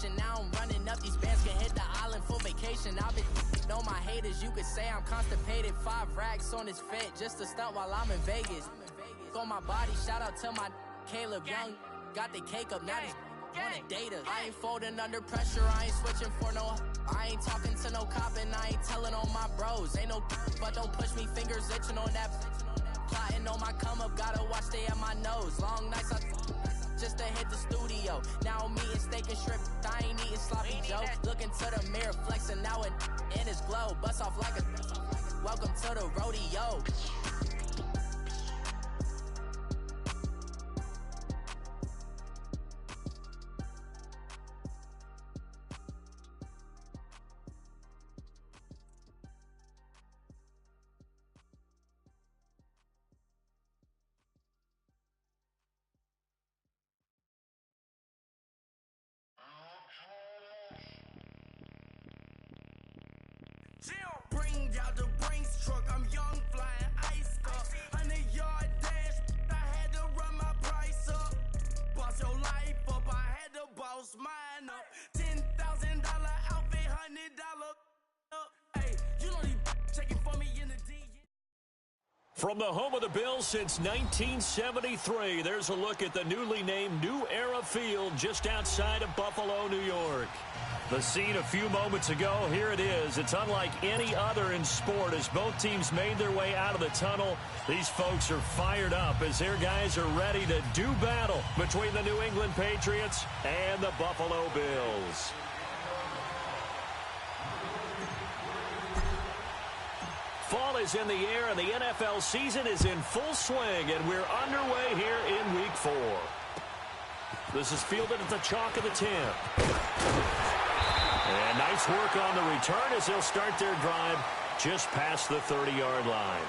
station. Now I'm running up these bands, can hit the island for vacation. I've been know my haters, you could say I'm constipated. 5 racks on his fit, just to stunt while I'm in Vegas. On my body, shout out to my Caleb Young. Got the cake up, now these wanna date us. I ain't folding under pressure, I ain't switching for no. I ain't talking to no cop and I ain't telling on my bros. Ain't no but don't push me, fingers itching on that. Plotting on my come up, gotta watch stay at my nose. Long nights I just to hit the studio. Now I'm eating steak and shrimp, I ain't eating sloppy joe. Looking to the mirror, flexing now it in his glow. Bust off like a welcome to the rodeo. Bring out the Brinks truck, I'm young, flying ice up. 100-yard dash, I had to run my price up. Boss your life up, I had to boss mine up. $10,000 outfit, $100 up. Hey, you know these checking for me in the D. From the home of the Bills since 1973, there's a look at the newly named New Era Field just outside of Buffalo, New York. The scene a few moments ago, here it is. It's unlike any other in sport as both teams made their way out of the tunnel. These folks are fired up as their guys are ready to do battle between the New England Patriots and the Buffalo Bills. Fall is in the air and the NFL season is in full swing, and we're underway here in Week 4. This is fielded at the chalk of the 10. And nice work on the return as they'll start their drive just past the 30-yard line.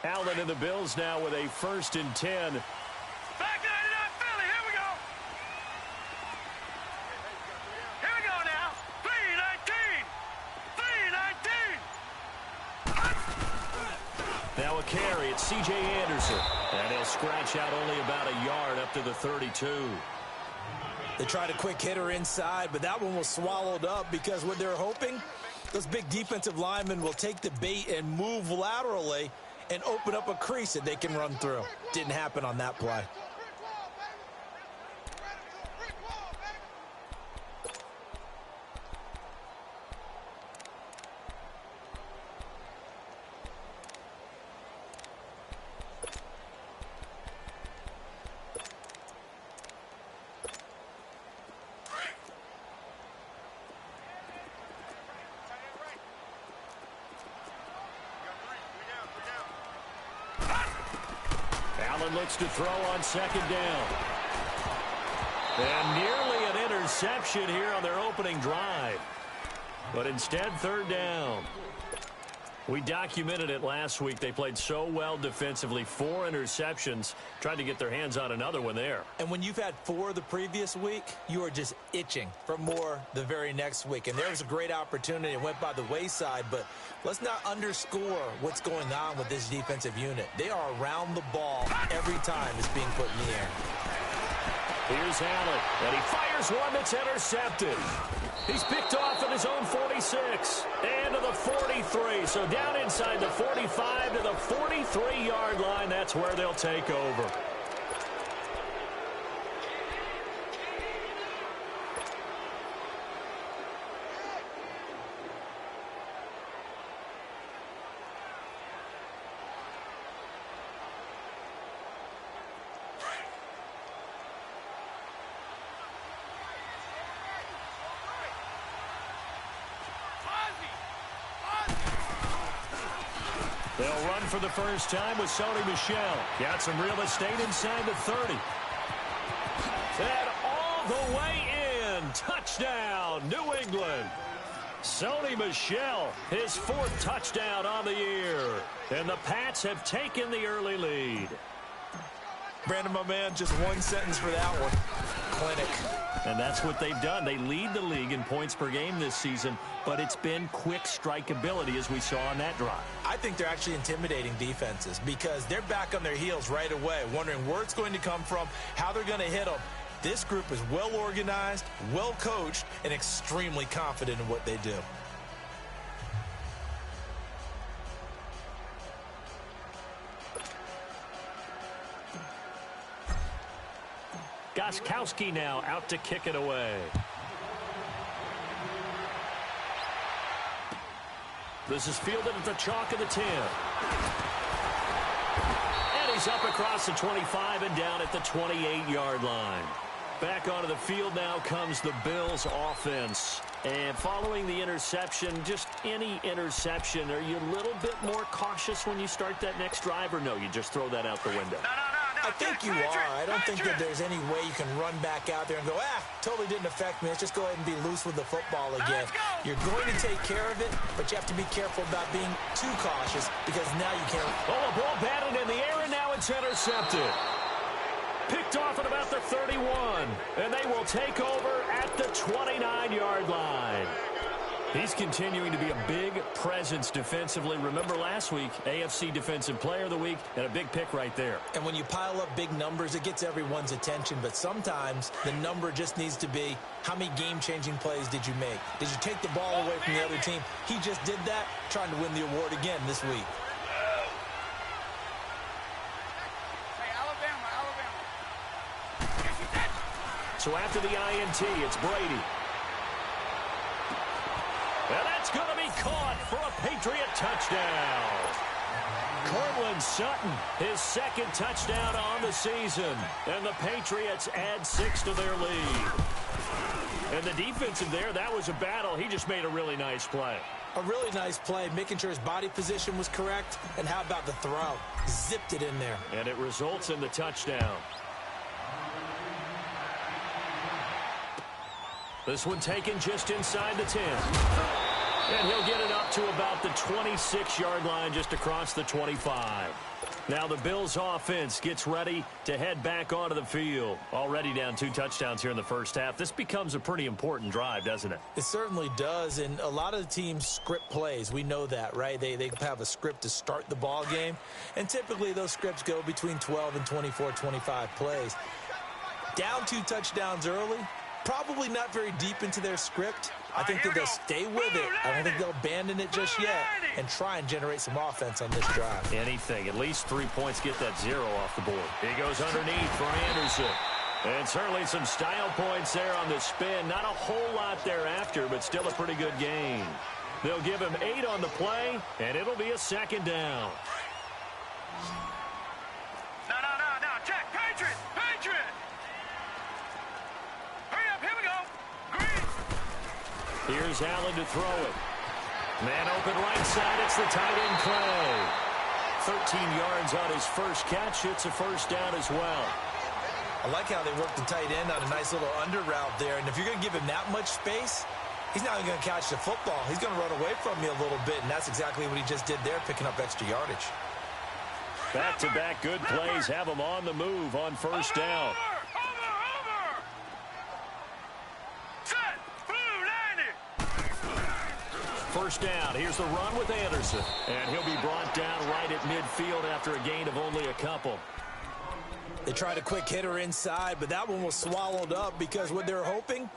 Allen and the Bills now with a 1st and 10. Back 99 Philly, here we go. Here we go now. 3-19. 3-19. Now a carry, it's C.J. Anderson. And he'll scratch out only about a yard up to the 32. They tried a quick hitter inside, but that one was swallowed up because what they're hoping, those big defensive linemen will take the bait and move laterally and open up a crease that they can run through. Didn't happen on that play. Looks to throw on 2nd down. And nearly an interception here on their opening drive. But instead, 3rd down. We documented it last week. They played so well defensively. 4 interceptions. Tried to get their hands on another one there. And when you've had 4 the previous week, you are just itching for more the very next week. And there was a great opportunity. It went by the wayside, but let's not underscore what's going on with this defensive unit. They are around the ball every time it's being put in the air. Here's Allen, and he fires one that's intercepted. He's picked off at his own 46 and to the 43. So down inside the 45 to the 43-yard line. That's where they'll take over. They'll run for the first time with Sony Michel. Got some real estate inside the 30. And all the way in. Touchdown, New England. Sony Michel, his 4th touchdown on the year. And the Pats have taken the early lead. Brandon, my man, just one sentence for that one. Clinic. And that's what they've done. They lead the league in points per game this season, but it's been quick strikeability as we saw on that drive. I think they're actually intimidating defenses because they're back on their heels right away, wondering where it's going to come from, how they're going to hit them. This group is well organized, well coached, and extremely confident in what they do. Gostkowski now out to kick it away. This is fielded at the chalk of the 10. And he's up across the 25 and down at the 28-yard line. Back onto the field now comes the Bills offense. And following the interception, just any interception, are you a little bit more cautious when you start that next drive, or no, you just throw that out the window? I think you are. I don't think that there's any way you can run back out there and go, totally didn't affect me. Let's just go ahead and be loose with the football again. You're going to take care of it, but you have to be careful about being too cautious because now you can't. Oh, a ball batted in the air, and now it's intercepted. Picked off at about the 31, and they will take over at the 29-yard line. He's continuing to be a big presence defensively. Remember last week, AFC Defensive Player of the Week, and a big pick right there. And when you pile up big numbers, it gets everyone's attention. But sometimes the number just needs to be, how many game-changing plays did you make? Did you take the ball away from the other team? He just did that, trying to win the award again this week. So after the INT, it's Brady. And that's going to be caught for a Patriot touchdown. Cortland Sutton, his 2nd touchdown on the season. And the Patriots add 6 to their lead. And the defensive there, that was a battle. He just made a really nice play. A really nice play, making sure his body position was correct. And how about the throw? Zipped it in there. And it results in the touchdown. This one taken just inside the 10. And he'll get it up to about the 26-yard line, just across the 25. Now the Bills offense gets ready to head back onto the field. Already down 2 touchdowns here in the first half. This becomes a pretty important drive, doesn't it? It certainly does, and a lot of the teams script plays. We know that, right? They have a script to start the ball game, and typically those scripts go between 12 and 24, 25 plays. Down 2 touchdowns early, probably not very deep into their script. I think that they'll stay with it. I don't think they'll abandon it just yet and try and generate some offense on this drive. Anything. At least 3 points, get that 0 off the board. He goes underneath for Anderson. And certainly some style points there on the spin. Not a whole lot thereafter, but still a pretty good gain. They'll give him 8 on the play, and it'll be a 2nd down. No. Check. Patriot. Hurry up. Here we go. Green. Here's Allen to throw it. Man open right side. It's the tight end Clay. 13 yards on his first catch. It's a 1st down as well. I like how they work the tight end on a nice little under route there. And if you're going to give him that much space, he's not going to catch the football. He's going to run away from you a little bit, and that's exactly what he just did there, picking up extra yardage. Back-to-back good plays have him on the move on 1st down. Over. Set. Blue 90. 1st down. Here's the run with Anderson. And he'll be brought down right at midfield after a gain of only a couple. They tried a quick hitter inside, but that one was swallowed up because what they're hoping,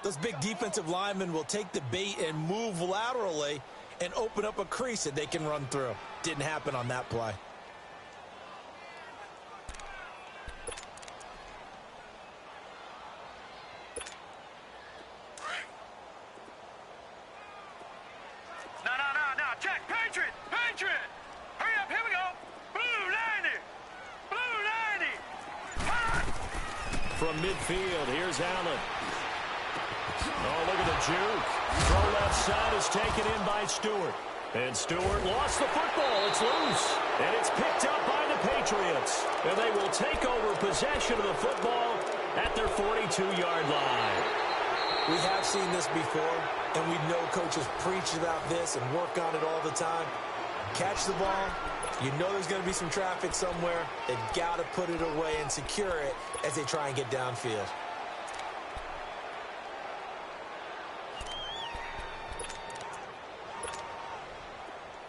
those big defensive linemen will take the bait and move laterally and open up a crease that they can run through. Didn't happen on that play. No. Check. Patriot. Hurry up. Here we go. Blue 90. From midfield, here's Allen. Oh, look at the juke. Throw left side is taken in by Stewart. And Stewart lost the football. It's loose. And it's picked up by the Patriots. And they will take over possession of the football at their 42-yard line. We have seen this before, and we know coaches preach about this and work on it all the time. Catch the ball. You know there's going to be some traffic somewhere. They've got to put it away and secure it as they try and get downfield.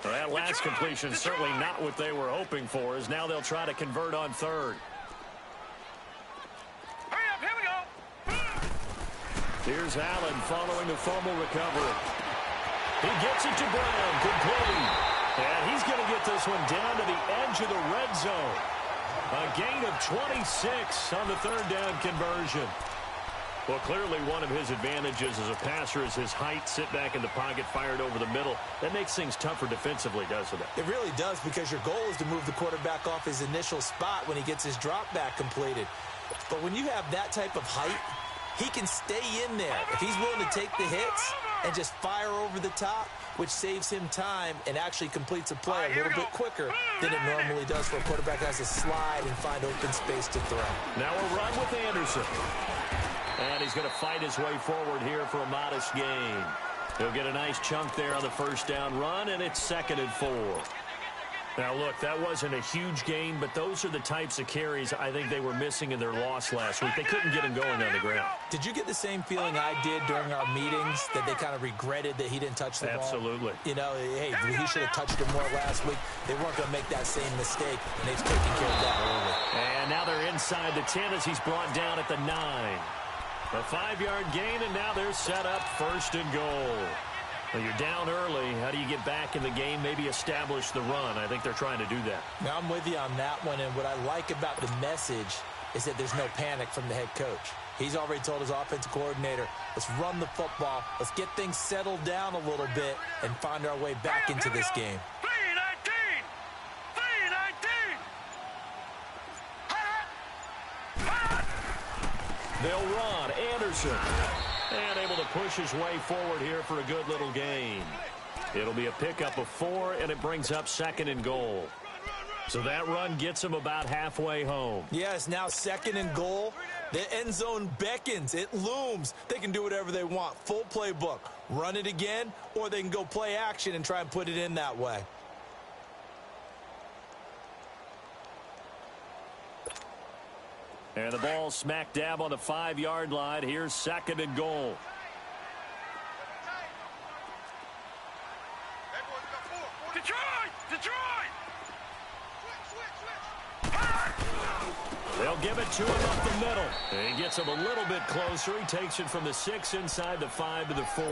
Well, that last completion certainly not what they were hoping for, as now they'll try to convert on third. Hurry up, here we go. Here's Allen following the fumble recovery. He gets it to Brown, complete. And he's going to get this one down to the edge of the red zone. A gain of 26 on the third down conversion. Well, clearly one of his advantages as a passer is his height. Sit back in the pocket, fired over the middle. That makes things tougher defensively, doesn't it? It really does, because your goal is to move the quarterback off his initial spot when he gets his drop back completed. But when you have that type of height, he can stay in there if he's willing to take the hits and just fire over the top, which saves him time and actually completes a play a little bit quicker than it normally does for a quarterback who has to slide and find open space to throw. Now a run with Anderson. And he's going to fight his way forward here for a modest gain. He'll get a nice chunk there on the first down run, and it's 2nd and 4. Now, look, that wasn't a huge gain, but those are the types of carries I think they were missing in their loss last week. They couldn't get him going on the ground. Did you get the same feeling I did during our meetings, that they kind of regretted that he didn't touch the ball? Absolutely. You know, hey, he should have touched it more last week. They weren't going to make that same mistake, and they've taken care of that early. And now they're inside the 10 as he's brought down at the 9. A 5-yard gain, and now they're set up 1st and goal. Well, you're down early. How do you get back in the game, maybe establish the run? I think they're trying to do that. Now, I'm with you on that one, and what I like about the message is that there's no panic from the head coach. He's already told his offensive coordinator, let's run the football, let's get things settled down a little bit and find our way back into this game. 319! 319! They'll run. Anderson. And able to push his way forward here for a good little gain. It'll be a pickup of 4, and it brings up 2nd and goal. So that run gets him about halfway home. Yeah, it's now 2nd and goal. The end zone beckons. It looms. They can do whatever they want. Full playbook. Run it again, or they can go play action and try and put it in that way. And the ball smack dab on the 5-yard line. Here's 2nd and goal. Detroit! Detroit! They'll give it to him up the middle. And he gets him a little bit closer. He takes it from the 6 inside the 5 to the 4.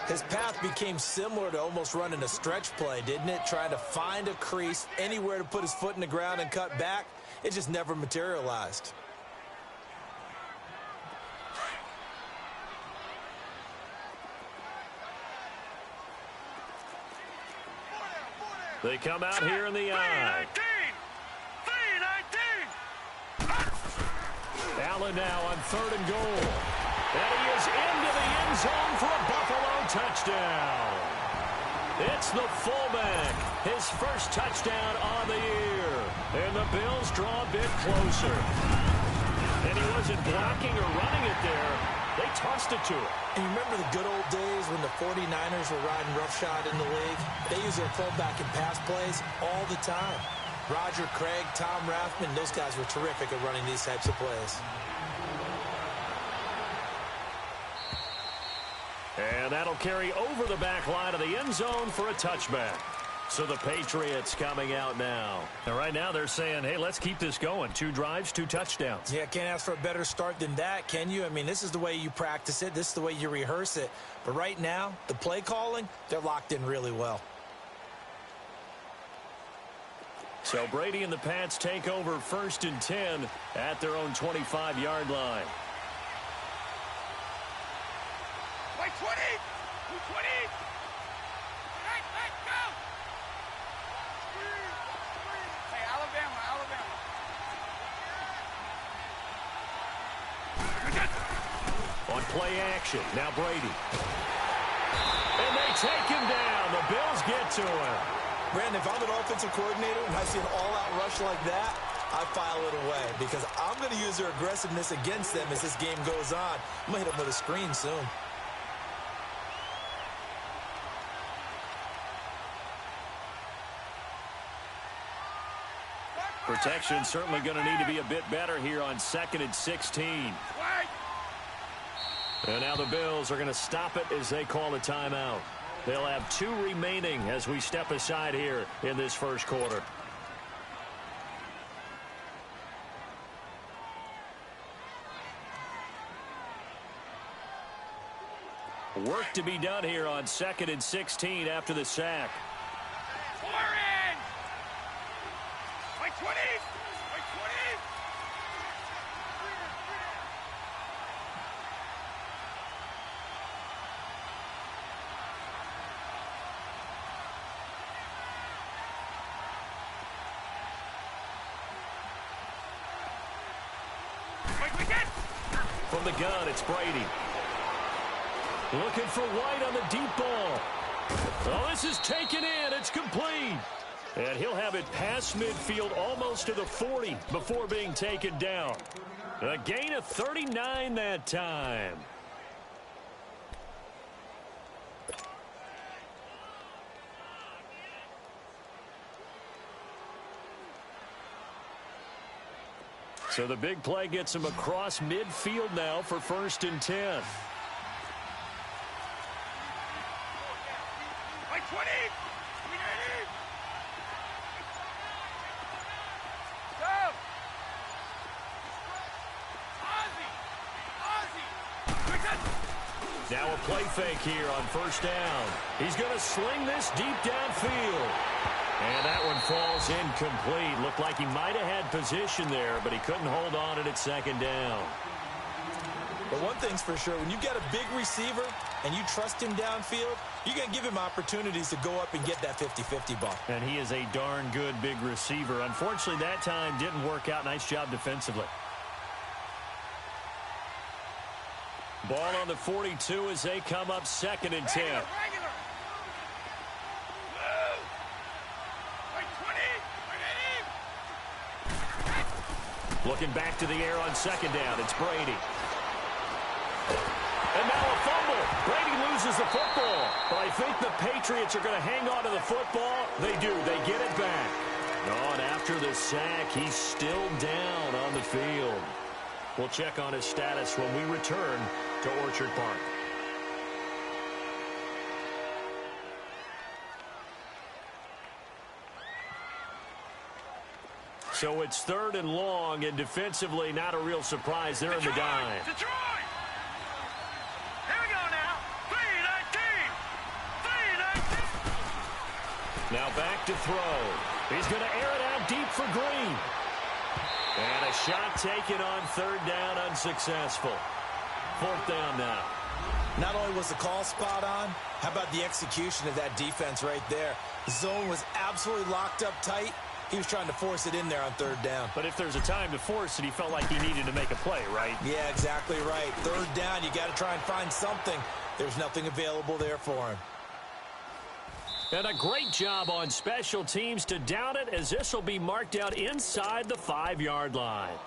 His path became similar to almost running a stretch play, didn't it? Trying to find a crease, anywhere to put his foot in the ground and cut back. It just never materialized. They come out here in the eye. 319! Allen now on 3rd and goal. And he is into the end zone for a Buffalo touchdown. It's the fullback. His first touchdown on the year. And the Bills draw a bit closer. And he wasn't blocking or running it there. They tossed it to him. And you remember the good old days when the 49ers were riding roughshod in the league? They use their fullback in pass plays all the time. Roger Craig, Tom Rathman, those guys were terrific at running these types of plays. And that'll carry over the back line of the end zone for a touchback. So the Patriots coming out now. And right now they're saying, hey, let's keep this going. 2 drives, 2 touchdowns. Yeah, can't ask for a better start than that, can you? I mean, this is the way you practice it. This is the way you rehearse it. But right now, the play calling, they're locked in really well. So Brady and the Pats take over 1st and 10 at their own 25-yard line. Wait, 20! 220! Let's go! Hey, Alabama. On play action, now Brady. And they take him down. and the Bills get to him. Brandon, if I'm an offensive coordinator and I see an all-out rush like that, I file it away because I'm going to use their aggressiveness against them as this game goes on. I'm going to hit them with a screen soon. Protection certainly going to need to be a bit better here on 2nd and 16. And now the Bills are going to stop it as they call a timeout. They'll have 2 remaining as we step aside here in this first quarter. Work to be done here on 2nd and 16 after the sack. From the gun, it's Brady. Looking for White on the deep ball. Oh, this is taken in. It's complete. And he'll have it past midfield almost to the 40 before being taken down. A gain of 39 that time. So the big play gets him across midfield now for 1st and 10. Now a play fake here on 1st down. He's going to sling this deep downfield. And that one falls incomplete. Looked like he might have had position there, but he couldn't hold on it at 2nd down. But one thing's for sure, when you got a big receiver and you trust him downfield, you're going to give him opportunities to go up and get that 50-50 ball. And he is a darn good big receiver. Unfortunately, that time didn't work out. Nice job defensively. Ball on the 42 as they come up 2nd and 10. Looking back to the air on 2nd down. It's Brady. And now a fumble. Brady loses the football. But I think the Patriots are going to hang on to the football. They do. They get it back. Oh, and after the sack, he's still down on the field. We'll check on his status when we return to Orchard Park. So it's 3rd and long, and defensively not a real surprise. They're in the dime. Detroit! Here we go now. 3-19. Now back to throw. He's going to air it out deep for Green. And a shot taken on 3rd down, unsuccessful. 4th down now. Not only was the call spot on, how about the execution of that defense right there? The zone was absolutely locked up tight. He was trying to force it in there on 3rd down. But if there's a time to force it, he felt like he needed to make a play, right? Yeah, exactly right. 3rd down, you got to try and find something. There's nothing available there for him. And a great job on special teams to down it, as this will be marked out inside the 5-yard line.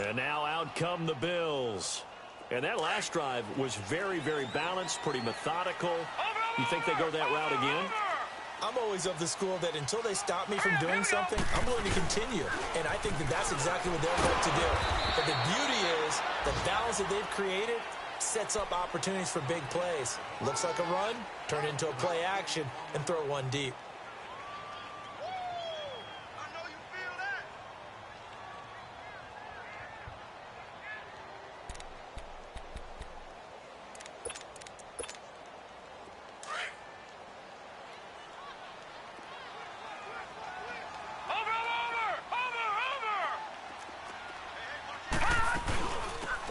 And now out come the Bills. And that last drive was very, very balanced, pretty methodical. You think they go that route again? I'm always of the school that until they stop me from doing something, I'm willing to continue. And I think that that's exactly what they're going to do. But the beauty is the balance that they've created sets up opportunities for big plays. Looks like a run, turn into a play action, and throw one deep.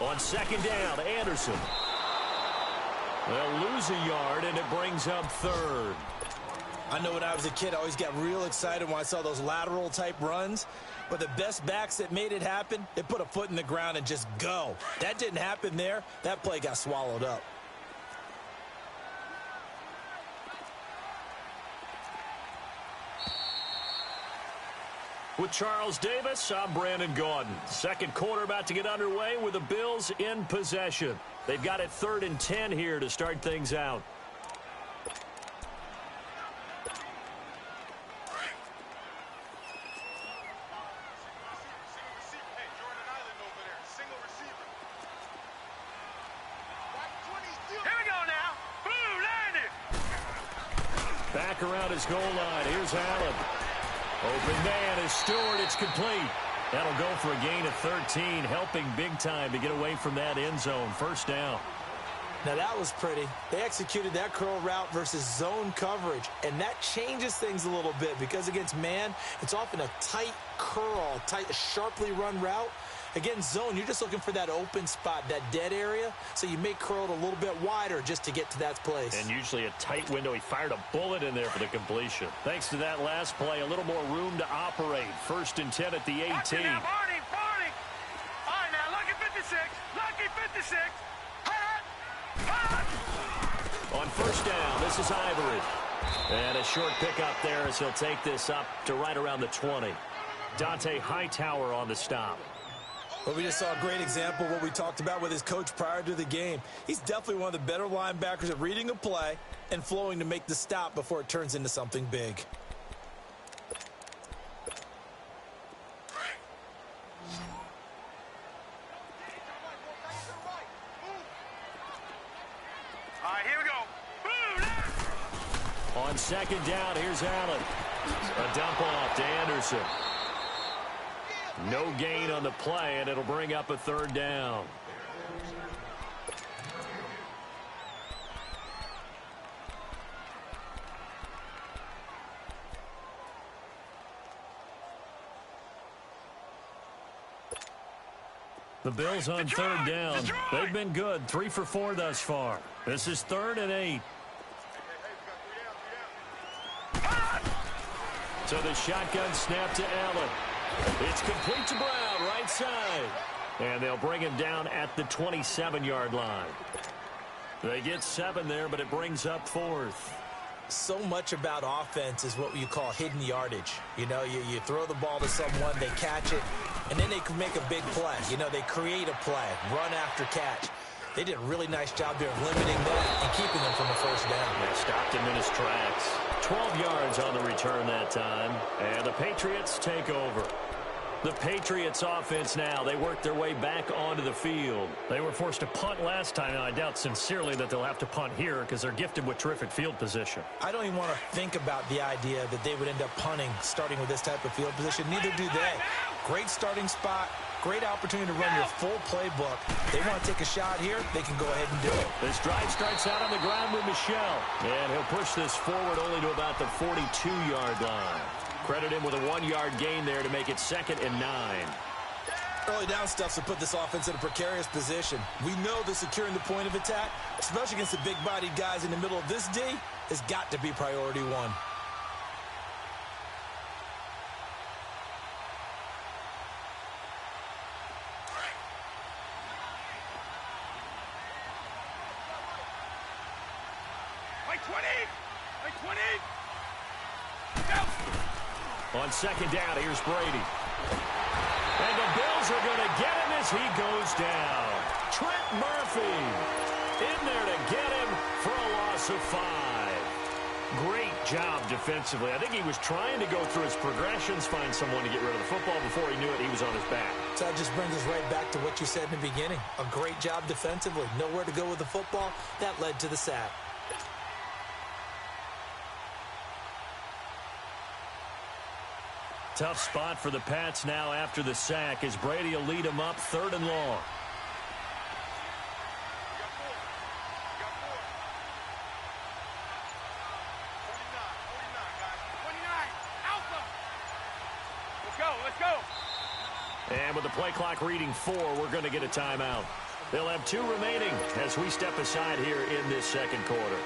On 2nd down, Anderson. They'll lose a yard, and it brings up 3rd. I know when I was a kid, I always got real excited when I saw those lateral-type runs. But the best backs that made it happen, they put a foot in the ground and just go. That didn't happen there. That play got swallowed up. With Charles Davis, I'm Brandon Gaudin. Second quarter about to get underway with the Bills in possession. They've got it 3rd and 10 here to start things out. Back around his goal line. Here's Allen. Open man is Stewart. It's complete. That'll go for a gain of 13, helping big time to get away from that end zone. First down. Now that was pretty. They executed that curl route versus zone coverage, and that changes things a little bit because against man, it's often a tight curl, sharply run route. Against zone, you're just looking for that open spot, that dead area, so you may curl it a little bit wider just to get to that place. And usually a tight window. He fired a bullet in there for the completion. Thanks to that last play, a little more room to operate. 1st and 10 at the 18. Barney. All right, now, lucky 56. Lucky 56. On first down, this is Ivory. And a short pickup there as he'll take this up to right around the 20. Dante Hightower on the stop. Well, we just saw a great example of what we talked about with his coach prior to the game. He's definitely one of the better linebackers at reading a play and flowing to make the stop before it turns into something big. All right, here we go. On second down, here's Allen. A dump off to Anderson. No gain on the play, and it'll bring up a 3rd down. The Bills on 3rd down. They've been good. 3 for 4 thus far. This is 3rd and 8. So the shotgun snap to Allen. It's complete to Brown, right side. And they'll bring him down at the 27-yard line. They get 7 there, but it brings up 4th. So much about offense is what you call hidden yardage. You know, you throw the ball to someone, they catch it, and then they can make a big play. You know, they create a play, run after catch. They did a really nice job there of limiting that and keeping them from the first down. They stopped him in his tracks. 12 yards on the return that time, and the Patriots take over. The Patriots offense now, they work their way back onto the field. They were forced to punt last time, and I doubt sincerely that they'll have to punt here because they're gifted with terrific field position. I don't even want to think about the idea that they would end up punting starting with this type of field position. Neither do they. Great starting spot, great opportunity to run your full playbook. They want to take a shot here, they can go ahead and do it. This drive starts out on the ground with Michel, and he'll push this forward only to about the 42-yard line. Credit him with a 1-yard gain there to make it 2nd and 9. Early down stuffs will put this offense in a precarious position. We know that securing the point of attack, especially against the big-bodied guys in the middle of this D, has got to be priority 1. On second down, here's Brady. And the Bills are going to get him as he goes down. Trent Murphy in there to get him for a loss of 5. Great job defensively. I think he was trying to go through his progressions, find someone to get rid of the football. Before he knew it, he was on his back. So that just brings us right back to what you said in the beginning. A great job defensively. Nowhere to go with the football. That led to the sack. Tough spot for the Pats now after the sack as Brady will lead them up 3rd and long. Let's go. And with the play clock reading 4, we're going to get a timeout. They'll have 2 remaining as we step aside here in this second quarter.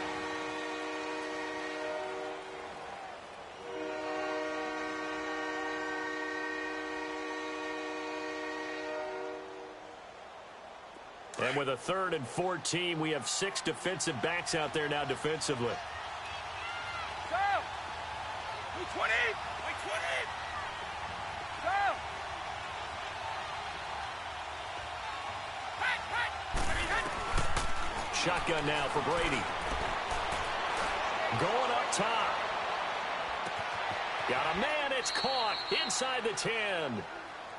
And with a 3rd and 14, we have 6 defensive backs out there now defensively. Go! 20! 20! Shotgun now for Brady. Going up top. Got a man. It's caught inside the 10.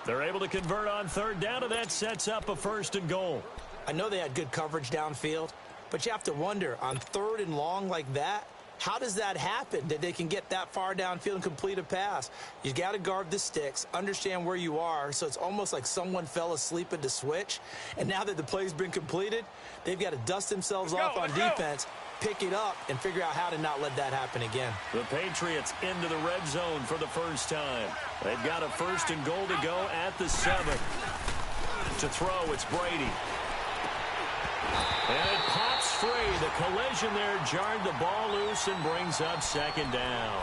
They're able to convert on third down, and that sets up a 1st and goal. I know they had good coverage downfield, but you have to wonder, on 3rd and long like that, how does that happen that they can get that far downfield and complete a pass? You got to guard the sticks, understand where you are, so it's almost like someone fell asleep at the switch, and now that the play's been completed, they've got to dust themselves off on defense, pick it up, and figure out how to not let that happen again. The Patriots into the red zone for the first time. They've got a 1st and goal to go at the 7. To throw, it's Brady. And it pops free. The collision there jarred the ball loose and brings up 2nd down.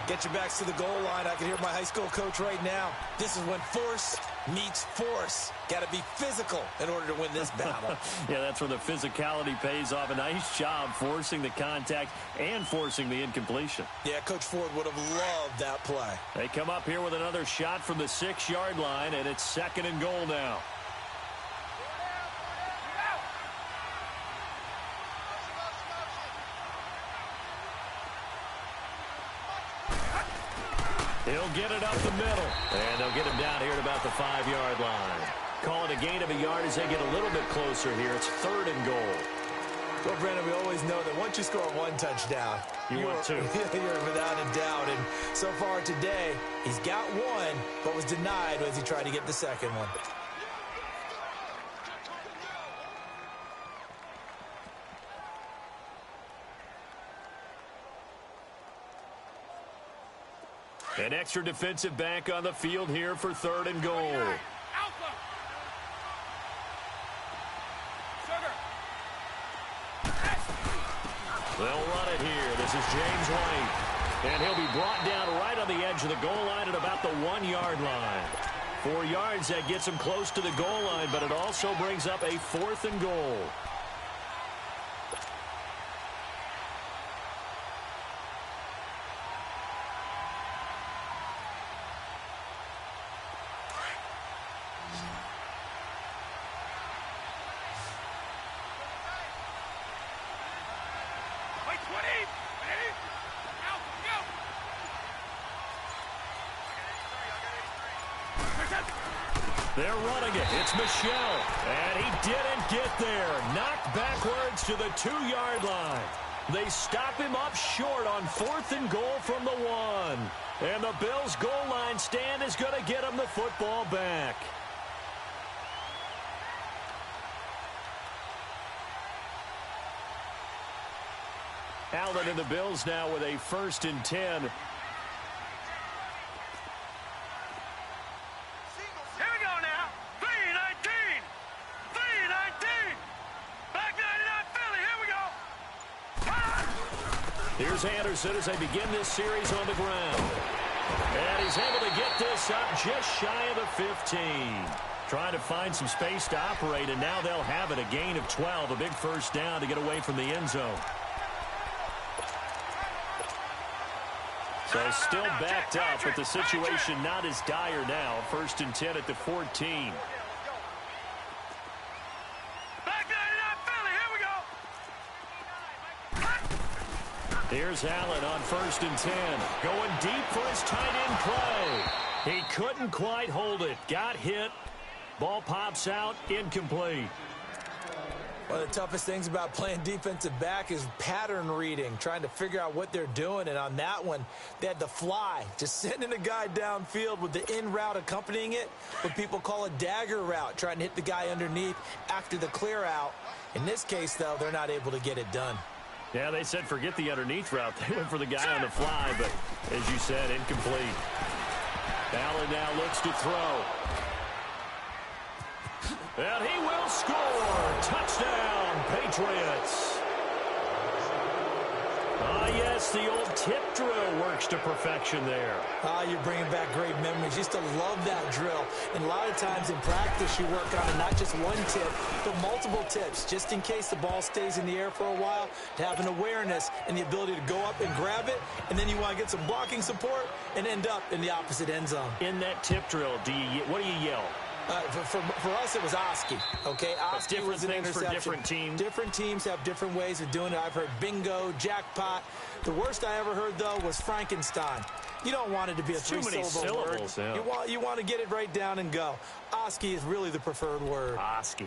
Get your backs to the goal line. I can hear my high school coach right now. This is when force meets force. Got to be physical in order to win this battle. Yeah, that's where the physicality pays off. A nice job forcing the contact and forcing the incompletion. Yeah, Coach Ford would have loved that play. They come up here with another shot from the 6-yard line, and it's 2nd and goal now. He'll get it up the middle, and they'll get him down here at about the 5-yard line. Call it a gain of a yard as they get a little bit closer here. It's 3rd and goal. Well, Brandon, we always know that once you score 1 touchdown, you want 2. You're without a doubt. And so far today, he's got 1, but was denied as he tried to get the 2nd one. An extra defensive back on the field here for 3rd and goal. They'll run it here. This is James White. And he'll be brought down right on the edge of the goal line at about the 1-yard line. 4 yards, that gets him close to the goal line, but it also brings up a 4th and goal. They're running it. It's Michelle. And he didn't get there. Knocked backwards to the 2-yard line. They stop him up short on 4th and goal from the 1. And the Bills' goal line stand is going to get him the football back. Allen and the Bills now with a 1st and 10. Here's Anderson as they begin this series on the ground. And he's able to get this up just shy of the 15. Trying to find some space to operate, and now they'll have it. A gain of 12, a big 1st down to get away from the end zone. So still backed up, but the situation not as dire now. 1st and 10 at the 14. Here's Allen on 1st and 10. Going deep for his tight end play. He couldn't quite hold it. Got hit. Ball pops out. Incomplete. One of the toughest things about playing defensive back is pattern reading, trying to figure out what they're doing. And on that one, they had the fly, just sending a guy downfield with the in route accompanying it, what people call a dagger route, trying to hit the guy underneath after the clear out. In this case, though, they're not able to get it done. Yeah, they said forget the underneath route. They went for the guy on the fly, but as you said, incomplete. Allen now looks to throw. And he will score. Touchdown, Patriots. Yes, the old tip drill works to perfection there. You're bringing back great memories. Used to love that drill. And a lot of times in practice, you work on it, not just one tip, but multiple tips, just in case the ball stays in the air for a while, to have an awareness and the ability to go up and grab it, and then you want to get some blocking support and end up in the opposite end zone. In that tip drill, what do you yell? For us, it was Oski, okay? Oski was an interception. For different teams. Different teams have different ways of doing it. I've heard bingo, jackpot. The worst I ever heard, though, was Frankenstein. You don't want it to be a three-syllable word. Yeah. You want to get it right down and go. Oski is really the preferred word. Oski.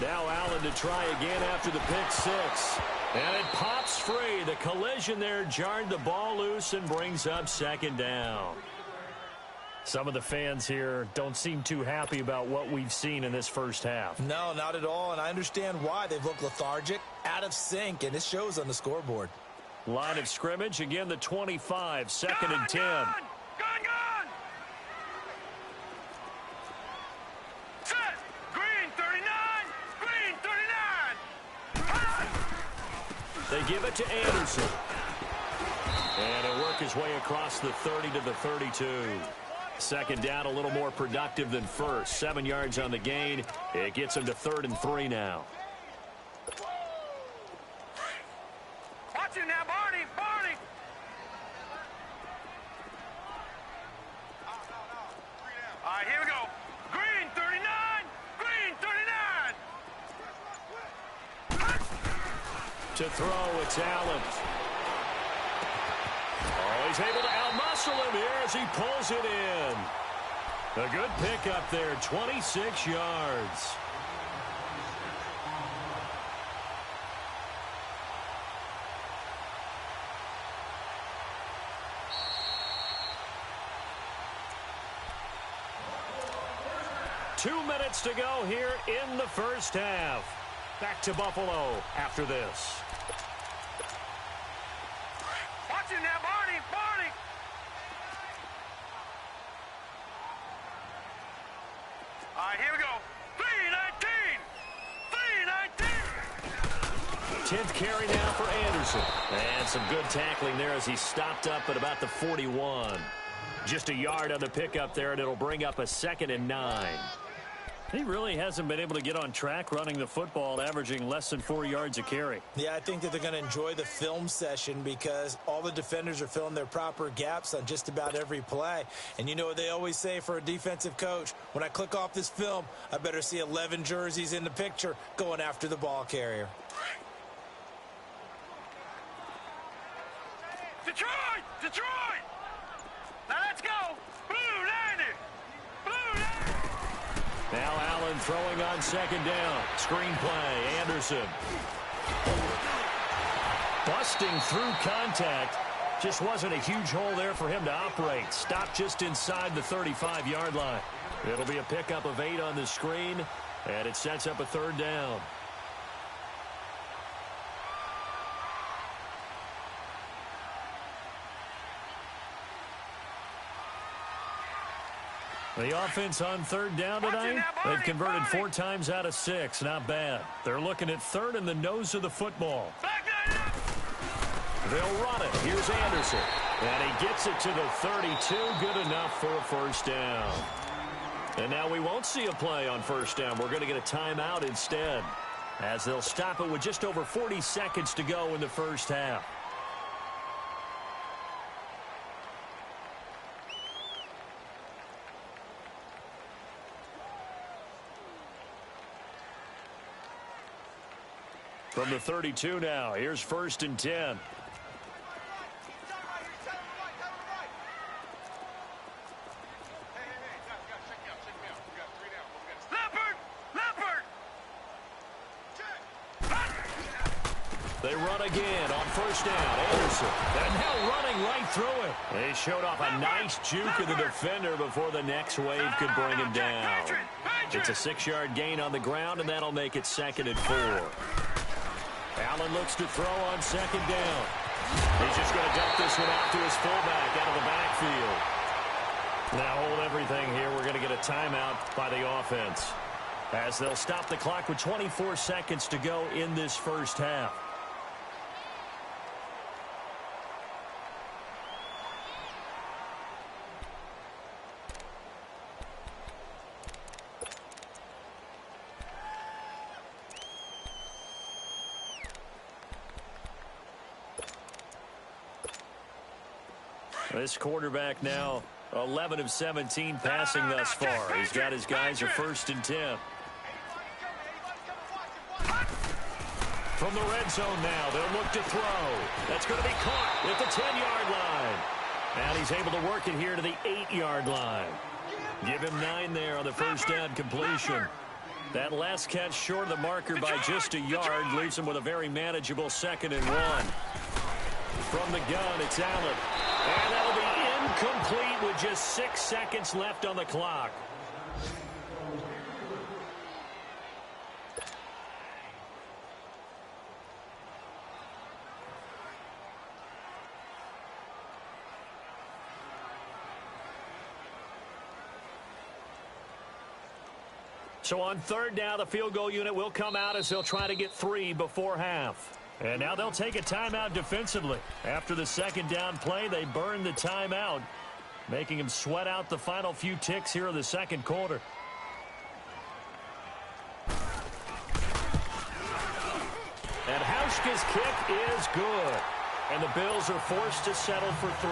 Now Allen to try again after the pick six. And it pops free. The collision there jarred the ball loose and brings up second down. Some of the fans here don't seem too happy about what we've seen in this first half. No, not at all, and I understand why. They've looked lethargic, out of sync, and it shows on the scoreboard. Line of scrimmage, again the 25, second and 10. Gun! Set! Green 39! Green 39! They give it to Anderson. And it'll work his way across the 30 to the 32. Second down, a little more productive than first. 7 yards on the gain. It gets him to 3rd and 3 now. Watch it now, Barney! Barney! All right, here we go. Green 39! Green 39! To throw, it's Allen. Oh, he's able to outmuscle him here as he pulls it in. A good pickup there, 26 yards. Two minutes to go here in the first half. Back to Buffalo after this. Watch it now, Barney! Barney! All right, here we go. 3-19! 3-19! 10th carry now for Anderson. And some good tackling there as he stopped up at about the 41. Just a yard on the pickup there, and it'll bring up a 2nd and 9. He really hasn't been able to get on track running the football, averaging less than 4 yards a carry. Yeah, I think that they're going to enjoy the film session because all the defenders are filling their proper gaps on just about every play. And you know what they always say for a defensive coach? When I click off this film, I better see 11 jerseys in the picture going after the ball carrier. Detroit! Detroit! Now let's go! Blue 90! Blue 90! Now Allen throwing on 2nd down. Screen play, Anderson. Busting through contact. Just wasn't a huge hole there for him to operate. Stopped just inside the 35-yard line. It'll be a pickup of 8 on the screen, and it sets up a 3rd down. The offense on 3rd down tonight, they've converted 4 times out of 6. Not bad. They're looking at 3rd in the nose of the football. They'll run it. Here's Anderson. And he gets it to the 32. Good enough for a 1st down. And now we won't see a play on 1st down. We're going to get a timeout instead, as they'll stop it with just over 40 seconds to go in the first half. From the 32 now, here's 1st and 10. They run run again on first down. Anderson. And now running right through it. They showed off a nice juke of the defender before the next wave could bring him down. It's a 6-yard gain on the ground, and that'll make it 2nd and 4. Allen looks to throw on 2nd down. He's just going to dump this one out to his fullback out of the backfield. Now hold everything here. We're going to get a timeout by the offense, as they'll stop the clock with 24 seconds to go in this first half. This quarterback now 11 of 17 passing thus far. He's got his guys a 1st and 10. From the red zone now, they'll look to throw. That's going to be caught at the 10-yard line. And he's able to work it here to the 8-yard line. Give him 9 there on the first down completion. That last catch short of the marker by just a yard leaves him with a very manageable 2nd and 1. From the gun, it's Allen. And that'll be incomplete with just 6 seconds left on the clock. So on 3rd down, the field goal unit will come out as they'll try to get 3 before half. And now they'll take a timeout defensively. After the 2nd down play, they burn the timeout, making him sweat out the final few ticks here in the 2nd quarter. And Hauschka's kick is good. And the Bills are forced to settle for 3.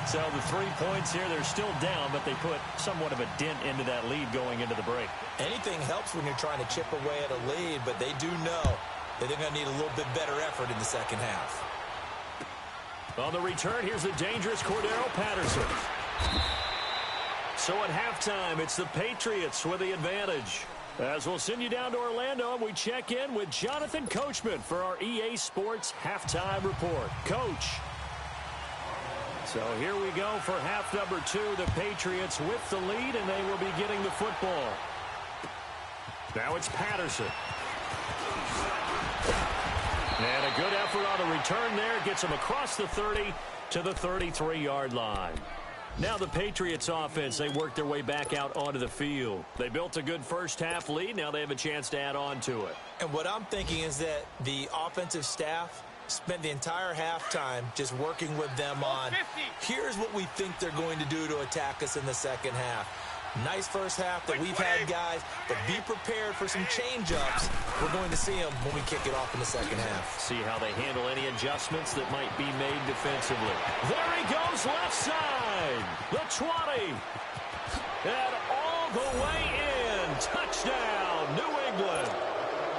So the 3 points here, they're still down, but they put somewhat of a dent into that lead going into the break. Anything helps when you're trying to chip away at a lead, but they do know that they're going to need a little bit better effort in the 2nd half. On the return, here's the dangerous Cordero Patterson. So at halftime, it's the Patriots with the advantage. As we'll send you down to Orlando, and we check in with Jonathan Coachman for our EA Sports Halftime Report. Coach. So here we go for half number 2. The Patriots with the lead, and they will be getting the football. Now it's Patterson. And a good effort on the return there. Gets him across the 30 to the 33-yard line. Now the Patriots offense, they work their way back out onto the field. They built a good first half lead. Now they have a chance to add on to it. And what I'm thinking is that the offensive staff spent the entire halftime just working with them on, here's what we think they're going to do to attack us in the 2nd half. Nice first half that we've had, guys, but be prepared for some change-ups. We're going to see them when we kick it off in the 2nd half. See how they handle any adjustments that might be made defensively. There he goes, left side. The 20. And all the way in. Touchdown, New England.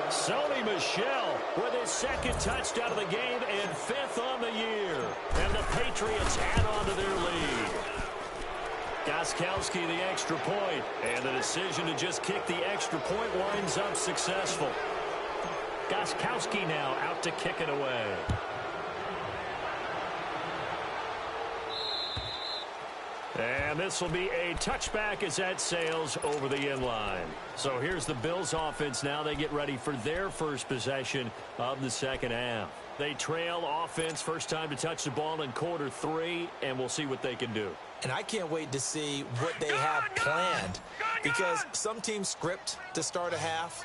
Sony Michel with his 2nd touchdown of the game and 5th on the year. And the Patriots add on to their lead. Gostkowski the extra point, and the decision to just kick the extra point winds up successful. Gostkowski now out to kick it away. And this will be a touchback as that sails over the end line. So here's the Bills offense now. They get ready for their first possession of the 2nd half. They trail offense, first time to touch the ball in quarter 3, and we'll see what they can do. And I can't wait to see what they have planned, because some teams script to start a half.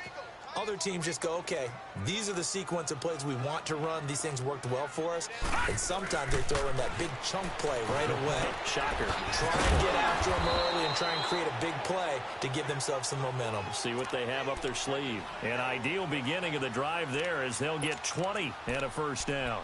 Other teams just go, okay, these are the sequence of plays we want to run. These things worked well for us. And sometimes they throw in that big chunk play right away. Shocker. Try and get after them early and try and create a big play to give themselves some momentum. See what they have up their sleeve. An ideal beginning of the drive there as they'll get 20 and a first down.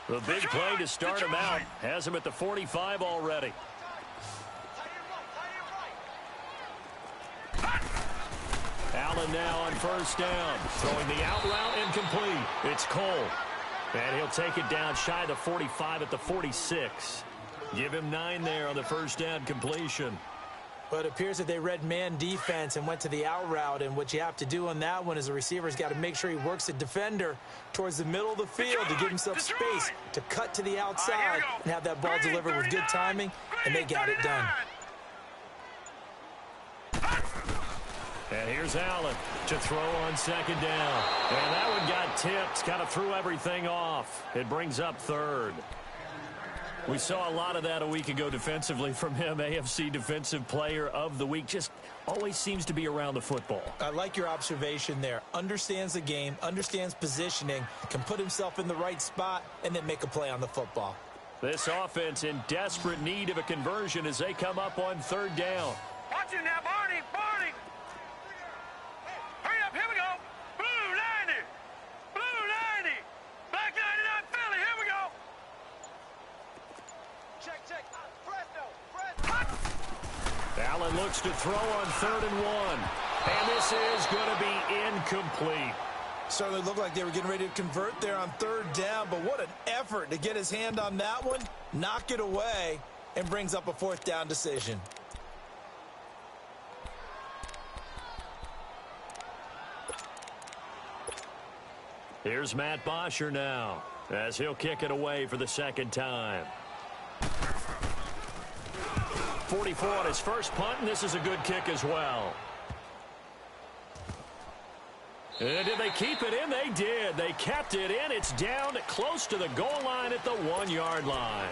The big play to start him out has him at the 45 already. Allen now on first down. Throwing the out route incomplete. It's Cole. And he'll take it down shy of the 45 at the 46. Give him 9 there on the first down completion. But it appears that they read man defense and went to the out route. And what you have to do on that one is the receiver's got to make sure he works the defender towards the middle of the field to give himself space to cut to the outside and have that ball delivered with good timing, and they got it done. And here's Allen to throw on second down. And that one got tipped, kind of threw everything off. It brings up third. We saw a lot of that a week ago defensively from him. AFC Defensive Player of the Week. Just always seems to be around the football. I like your observation there. Understands the game, understands positioning, can put himself in the right spot, and then make a play on the football. This offense in desperate need of a conversion as they come up on third down. Watch it now, Barney. Barney. Hurry up. Here we go. Blue 90. Blue 90. Black 99 Philly. Here we go. Check. Allen looks to throw on 3rd and 1. And this is going to be incomplete. Certainly looked like they were getting ready to convert there on 3rd down, but what an effort to get his hand on that one, knock it away, and brings up a 4th down decision. Here's Matt Bosher now as he'll kick it away for the 2nd time. 44 on his first punt, and this is a good kick as well. And did they keep it in? They did. They kept it in. It's down close to the goal line at the 1-yard line.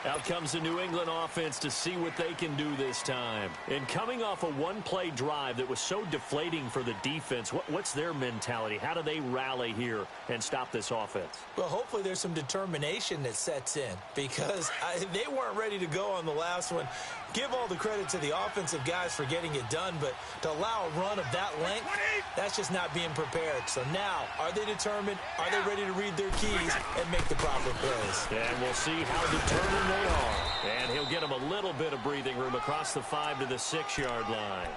Out comes the New England offense to see what they can do this time. And coming off a one-play drive that was so deflating for the defense, what's their mentality? How do they rally here and stop this offense? Well, hopefully there's some determination that sets in because they weren't ready to go on the last one. Give all the credit to the offensive guys for getting it done, but to allow a run of that length, that's just not being prepared. So now, are they determined? Are they ready to read their keys and make the proper plays? And we'll see how determined they are. And he'll get them a little bit of breathing room across the 5 to the 6-yard line.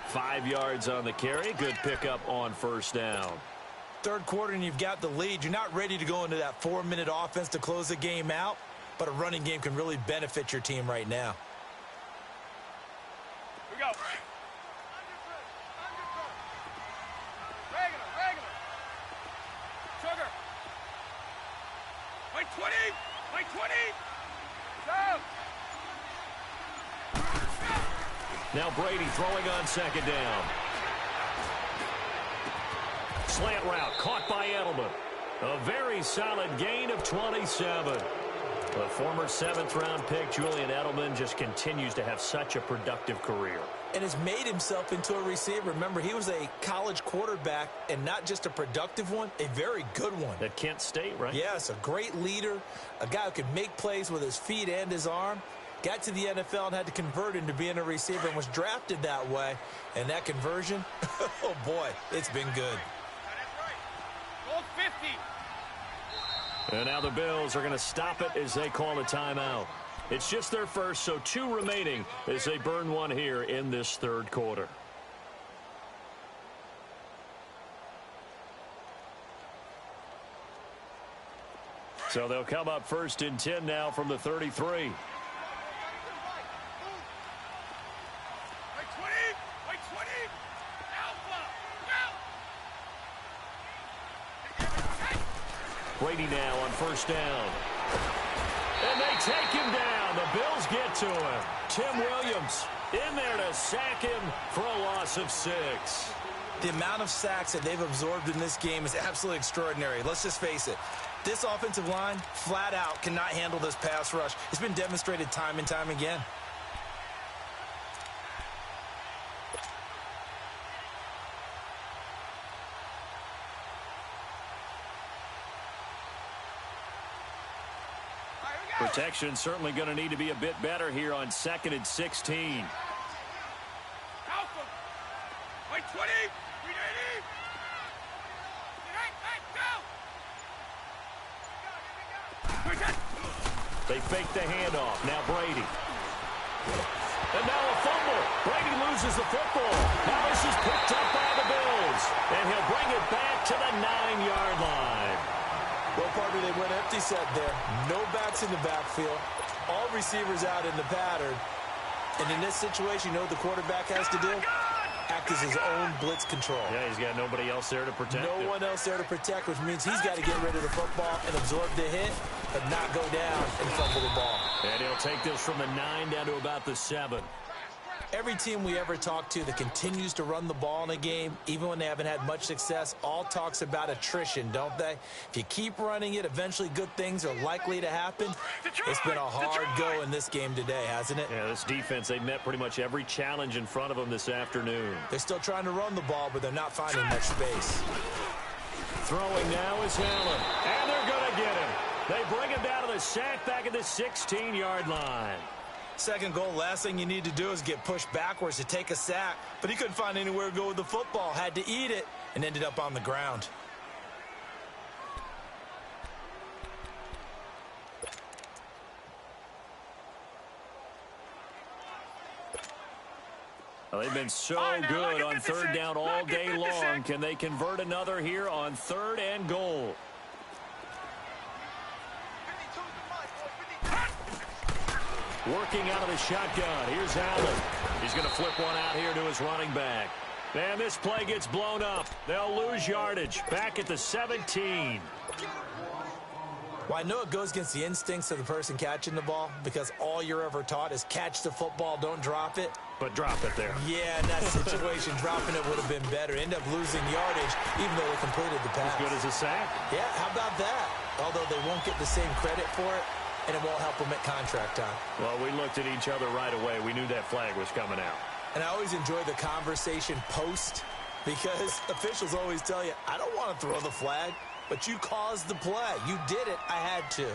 5 yards on the carry. Good pickup on first down. 3rd quarter and you've got the lead. You're not ready to go into that 4-minute offense to close the game out, but a running game can really benefit your team right now. Here we go. Regular. Sugar. Wait 20. Wait 20. Go. Now Brady throwing on 2nd down. Slant route caught by Edelman. A very solid gain of 27. The former 7th-round pick, Julian Edelman, just continues to have such a productive career. And has made himself into a receiver. Remember, he was a college quarterback, and not just a productive one, a very good one. At Kent State, right? Yes, a great leader, a guy who could make plays with his feet and his arm. Got to the NFL and had to convert into being a receiver and was drafted that way. And that conversion, oh boy, it's been good. Goal 50. And now the Bills are going to stop it as they call a timeout. It's just their first, so 2 remaining as they burn one here in this 3rd quarter. So they'll come up 1st and 10 now from the 33. Wait 20. Wait 20. Alpha. Go. Brady now on 1st down. And they take him down. The Bills get to him. Tim Williams in there to sack him for a loss of 6. The amount of sacks that they've absorbed in this game is absolutely extraordinary. Let's just face it. This offensive line, flat out, cannot handle this pass rush. It's been demonstrated time and time again. Protection certainly going to need to be a bit better here on 2nd and 16. Alpha. Wait 20. 380. Go. They fake the handoff. Now Brady. And now a fumble. Brady loses the football. Now this is picked up by the Bills. And he'll bring it back to the 9-yard line. Well, partner, they went empty set there. No backs in the backfield. All receivers out in the pattern. And in this situation, you know what the quarterback has to do? Act as his own blitz control. Yeah, he's got nobody else there to protect him. No one else there to protect, which means he's got to get rid of the football and absorb the hit, but not go down and fumble the ball. And he'll take this from the 9 down to about the 7. Every team we ever talk to that continues to run the ball in a game, even when they haven't had much success, all talks about attrition, don't they? If you keep running it, eventually good things are likely to happen. It's been a hard go in this game today, hasn't it? Yeah, this defense, they met pretty much every challenge in front of them this afternoon. They're still trying to run the ball, but they're not finding much space. Throwing now is Allen, and they're going to get him. They bring him down to the sack back at the 16-yard line. Second goal, last thing you need to do is get pushed backwards to take a sack. But he couldn't find anywhere to go with the football, had to eat it, and ended up on the ground. Well, they've been so good on third down all day long. Can they convert another here on 3rd and goal? Working out of the shotgun. Here's Allen. He's going to flip one out here to his running back. And this play gets blown up. They'll lose yardage. Back at the 17. Well, I know it goes against the instincts of the person catching the ball because all you're ever taught is catch the football, don't drop it. But drop it there. Yeah, in that situation, dropping it would have been better. End up losing yardage, even though they completed the pass. As good as a sack. Yeah, how about that? Although they won't get the same credit for it, and it won't help them at contract time. Well, we looked at each other right away. We knew that flag was coming out. And I always enjoy the conversation post because officials always tell you, I don't want to throw the flag, but you caused the play. You did it. I had to.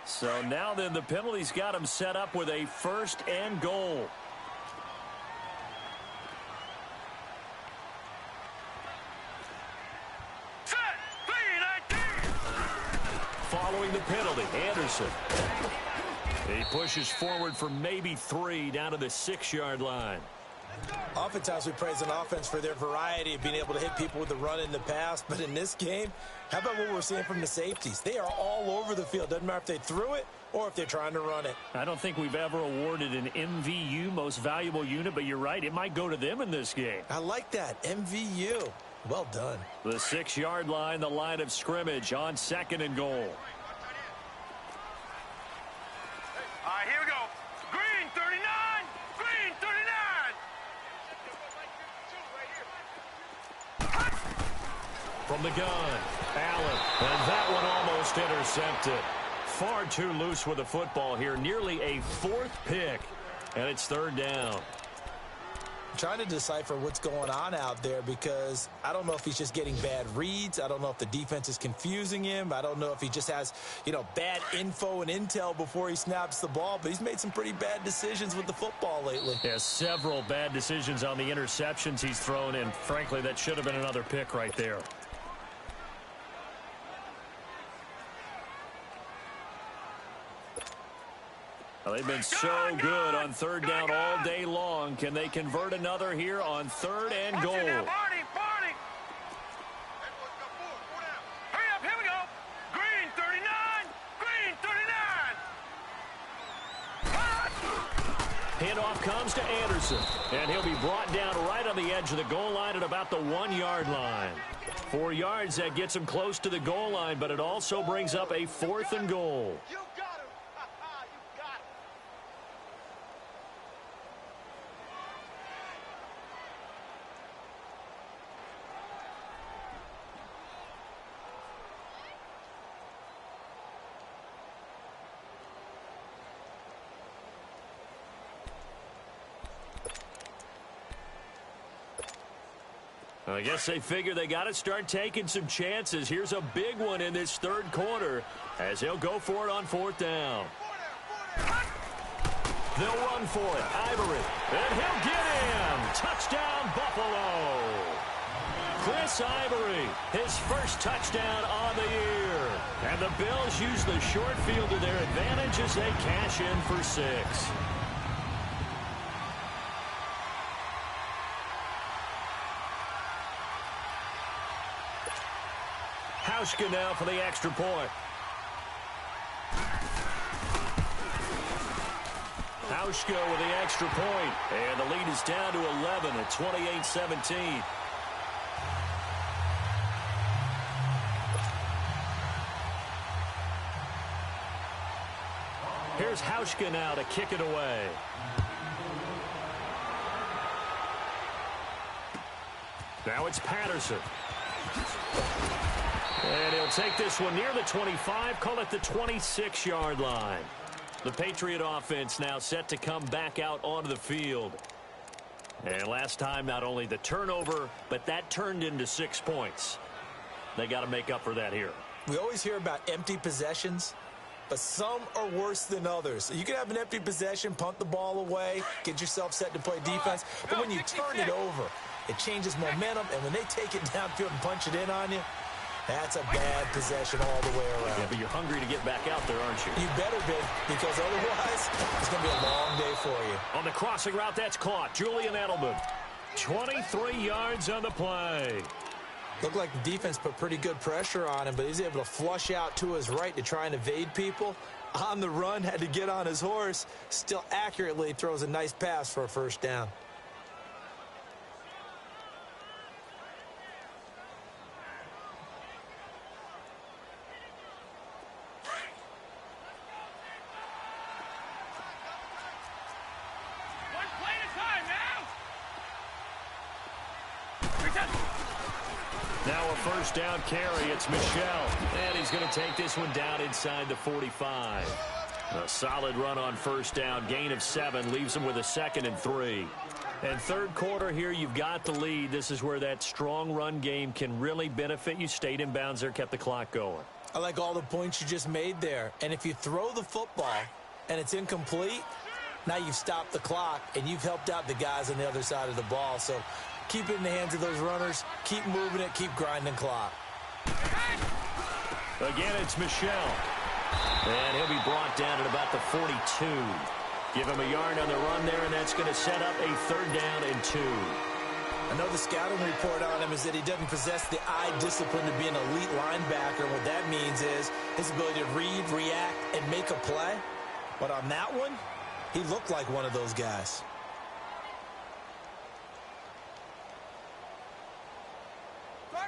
So now then the penalty's got him set up with a 1st and goal. Following the penalty, Anderson. He pushes forward for maybe 3 down to the 6-yard line. Oftentimes we praise an offense for their variety of being able to hit people with the run in the pass, but in this game, how about what we're seeing from the safeties? They are all over the field. Doesn't matter if they threw it or if they're trying to run it. I don't think we've ever awarded an MVU, most valuable unit, but you're right, it might go to them in this game. I like that, MVU. Well done. The 6-yard line, the line of scrimmage on 2nd and goal. All right, here we go. Green 39. Green 39. From the gun, Allen, and that one almost intercepted. Far too loose with the football here, nearly a 4th pick, and it's 3rd down. I'm trying to decipher what's going on out there because I don't know if he's just getting bad reads. I don't know if the defense is confusing him. I don't know if he just has, bad info and intel before he snaps the ball, but he's made some pretty bad decisions with the football lately. Yeah, several bad decisions on the interceptions he's thrown in. Frankly, that should have been another pick right there. Well, they've been so good on 3rd down all day long. Can they convert another here on 3rd and goal? Hurry up, here we go. Green 39. Green 39. Handoff comes to Anderson, and he'll be brought down right on the edge of the goal line at about the 1-yard line. 4 yards, that gets him close to the goal line, but it also brings up a 4th and goal. You got him. You got him. I guess they figure they got to start taking some chances. Here's a big one in this 3rd quarter as he'll go for it on 4th down. They'll run for it. Ivory. And he'll get him. Touchdown, Buffalo. Chris, Chris Ivory, his first touchdown on the year. And the Bills use the short field to their advantage as they cash in for 6. Hauschka now for the extra point. Hauschka with the extra point, and the lead is down to 11 at 28-17. Here's Hauschka now to kick it away. Now it's Patterson. And he'll take this one near the 25, call it the 26-yard line. The Patriot offense now set to come back out onto the field. And last time, not only the turnover, but that turned into 6 points. They got to make up for that here. We always hear about empty possessions, but some are worse than others. You can have an empty possession, punt the ball away, get yourself set to play defense, but when you turn it over, it changes momentum, and when they take it downfield and punch it in on you, that's a bad possession all the way around. Yeah, but you're hungry to get back out there, aren't you? You better be, because otherwise it's going to be a long day for you. On the crossing route, that's caught. Julian Edelman. 23 yards on the play. Looked like the defense put pretty good pressure on him, but he's able to flush out to his right to try and evade people. On the run, had to get on his horse. Still accurately throws a nice pass for a first down. Now a first down carry. It's Michel. And he's going to take this one down inside the 45. A solid run on first down. Gain of 7 leaves him with a 2nd and 3. And third quarter here, you've got the lead. This is where that strong run game can really benefit you. Stayed in bounds there, kept the clock going. I like all the points you just made there. And if you throw the football and it's incomplete, now you've stopped the clock and you've helped out the guys on the other side of the ball. So keep it in the hands of those runners. Keep moving it. Keep grinding clock. Again, it's Michel. And he'll be brought down at about the 42. Give him a yard on the run there, and that's going to set up a 3rd down and 2. I know the scouting report on him is that he doesn't possess the eye discipline to be an elite linebacker. What that means is his ability to read, react, and make a play. But on that one, he looked like one of those guys.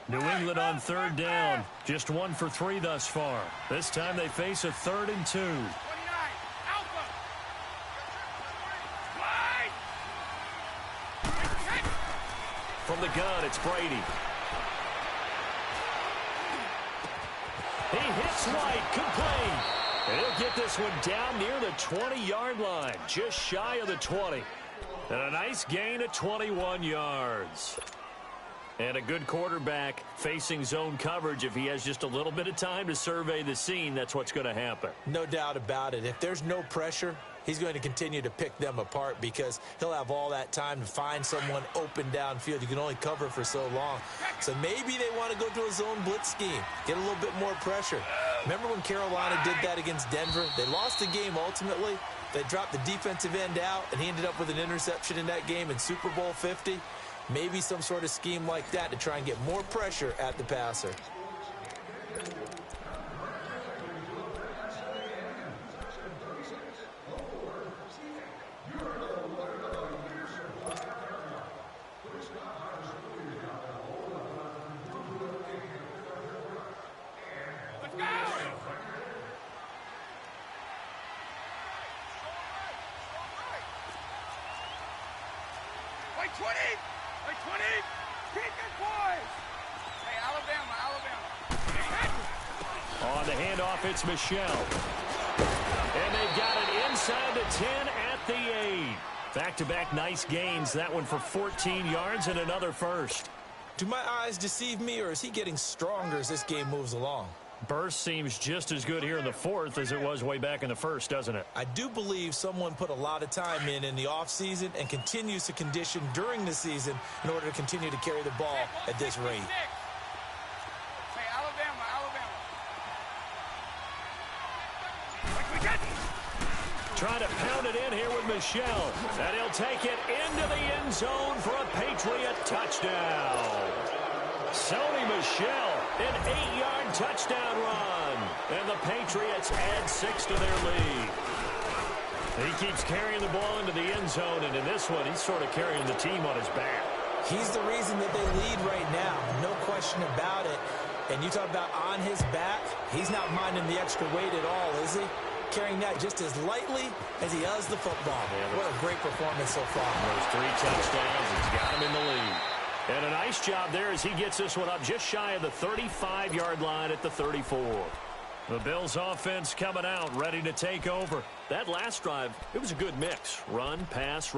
New England on 3rd down. Just 1 for 3 thus far. This time they face a 3rd and 2. From the gun, it's Brady. He hits White, complete. And he'll get this one down near the 20-yard line, just shy of the 20. And a nice gain of 21 yards. And a good quarterback facing zone coverage. If he has just a little bit of time to survey the scene, that's what's going to happen. No doubt about it. If there's no pressure, he's going to continue to pick them apart because he'll have all that time to find someone open downfield. You can only cover for so long. So maybe they want to go to a zone blitz scheme, get a little bit more pressure. Remember when Carolina did that against Denver? They lost the game ultimately. They dropped the defensive end out, and he ended up with an interception in that game in Super Bowl 50. Maybe some sort of scheme like that to try and get more pressure at the passer. On the handoff, it's Michel. And they've got it inside the 10 at the 8. Back-to-back nice gains. That one for 14 yards and another first. Do my eyes deceive me, or is he getting stronger as this game moves along? Burst seems just as good here in the 4th as it was way back in the 1st, doesn't it? I do believe someone put a lot of time in the offseason and continues to condition during the season in order to continue to carry the ball at this rate. Trying to pound it in here with Michel. And he'll take it into the end zone for a Patriot touchdown. Sony Michel, an 8-yard touchdown run. And the Patriots add 6 to their lead. He keeps carrying the ball into the end zone, and in this one, he's sort of carrying the team on his back. He's the reason that they lead right now. No question about it. And you talk about on his back, he's not minding the extra weight at all, is he? Carrying that just as lightly as he does the football. Yeah, what a great performance so far. Those 3 touchdowns, he's got him in the lead. And a nice job there as he gets this one up just shy of the 35-yard line at the 34. The Bills offense coming out, ready to take over. That last drive, it was a good mix. Run, pass,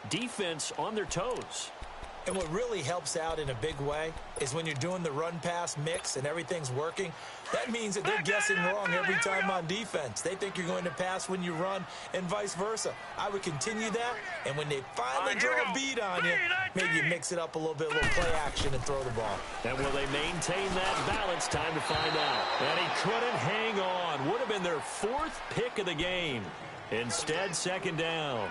defense on their toes. And what really helps out in a big way is when you're doing the run-pass mix and everything's working, that means that they're guessing wrong every time on defense. They think you're going to pass when you run and vice versa. I would continue that, and when they finally draw a beat on you, maybe you mix it up a little bit, a little play action, and throw the ball. And will they maintain that balance? Time to find out. And he couldn't hang on. Would have been their 4th pick of the game. Instead, second down.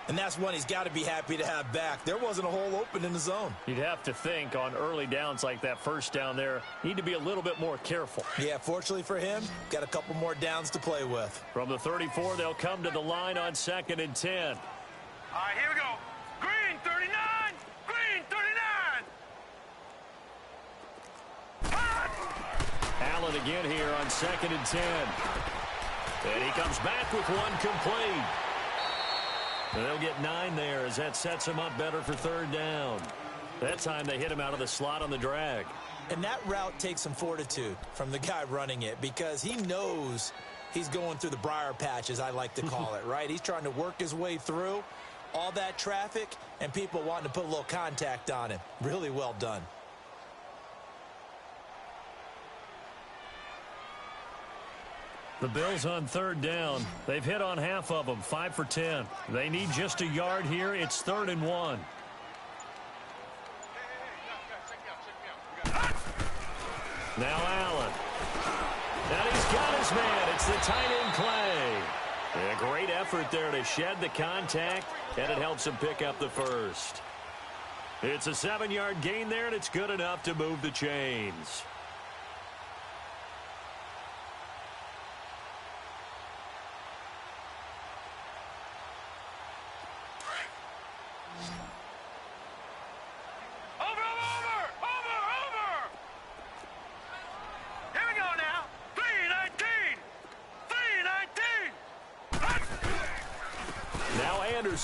And that's one he's got to be happy to have back. There wasn't a hole open in the zone. You'd have to think on early downs like that first down there, need to be a little bit more careful. Yeah, fortunately for him, got a couple more downs to play with. From the 34, they'll come to the line on 2nd and 10. All right, here we go. Green 39. Green 39. Allen again here on 2nd and 10. And he comes back with one complete. And they'll get 9 there as that sets him up better for 3rd down. That time they hit him out of the slot on the drag. And that route takes some fortitude from the guy running it because he knows he's going through the briar patch, as I like to call it, right? He's trying to work his way through all that traffic and people wanting to put a little contact on him. Really well done. The Bills on 3rd down. They've hit on half of them, 5 for 10. They need just a yard here. It's 3rd and 1. Now Allen. And he's got his man. It's the tight end Clay. A great effort there to shed the contact, and it helps him pick up the first. It's a 7-yard gain there, and it's good enough to move the chains.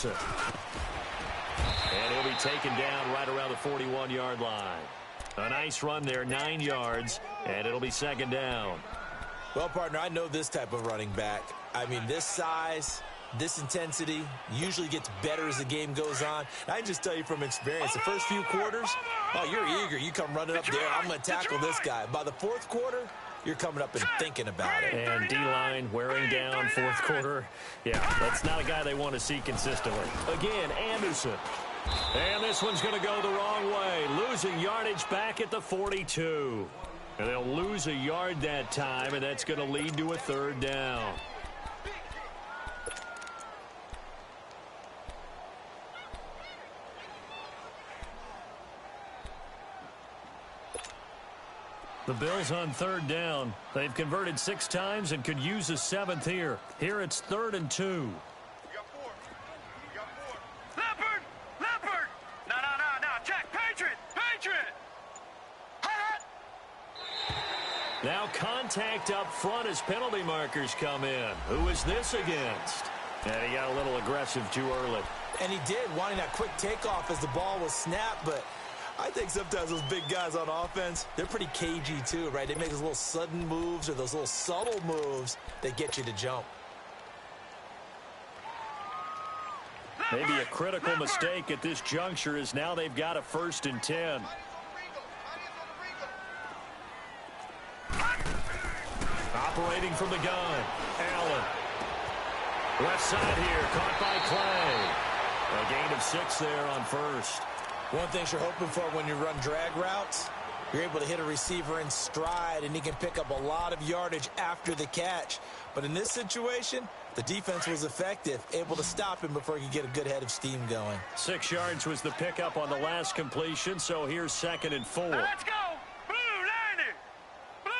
And he'll be taken down right around the 41-yard line. A nice run there, 9 yards, and it'll be 2nd down. Well, partner, I know this type of running back. I mean, this size, this intensity usually gets better as the game goes on. And I can just tell you from experience, the first few quarters, oh, you're eager. You come running up there, I'm going to tackle this guy. By the 4th quarter, you're coming up and thinking about it. And D-line wearing down 4th quarter. Yeah, that's not a guy they want to see consistently. Again, Anderson. And this one's going to go the wrong way. Losing yardage back at the 42. And they'll lose a yard that time, and that's going to lead to a 3rd down. The Bills on 3rd down. They've converted 6 times and could use a 7th here. Here it's 3rd and 2. You got 4. You got 4. Leopard! Leopard! No. Check. Patriot! Now contact up front as penalty markers come in. Who is this against? And he got a little aggressive too early. And he did, wanting that quick takeoff as the ball was snapped, but I think sometimes those big guys on offense, they're pretty cagey too, right? They make those little sudden moves or those little subtle moves that get you to jump. Maybe a critical mistake at this juncture is now they've got a 1st and 10. Operating from the gun, Allen. Left side here, caught by Clay. A gain of 6 there on 1st. One thing you're hoping for when you run drag routes You're able to hit a receiver in stride, and he can pick up a lot of yardage after the catch. But in this situation, the defense was effective, able to stop him before he could get a good head of steam going. 6 yards was the pickup on the last completion, so here's 2nd and 4. Let's go! Blue 90! Blue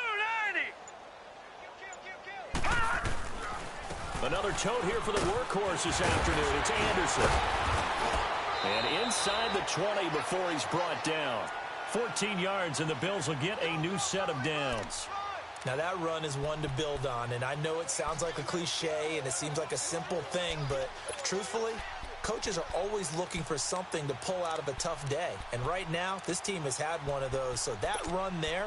90! Another tote here for the workhorse this afternoon. It's Anderson. And inside the 20 before he's brought down. 14 yards, and the Bills will get a new set of downs. Now, that run is one to build on, and I know it sounds like a cliche, and it seems like a simple thing, but truthfully, coaches are always looking for something to pull out of a tough day. And right now, this team has had one of those. So that run there,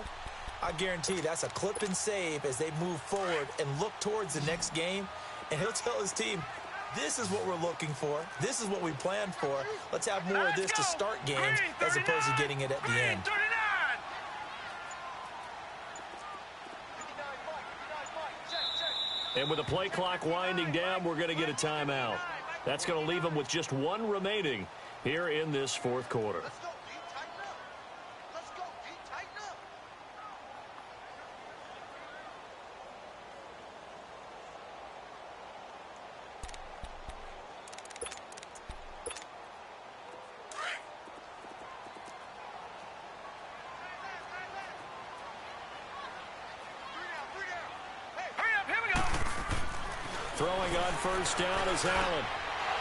I guarantee that's a clip and save as they move forward and look towards the next game. And he'll tell his team, this is what we're looking for. This is what we planned for. Let's have more of this to start games as opposed to getting it at the end. And with the play clock winding down, we're going to get a timeout. That's going to leave them with just 1 remaining here in this 4th quarter. Throwing on first down is Allen.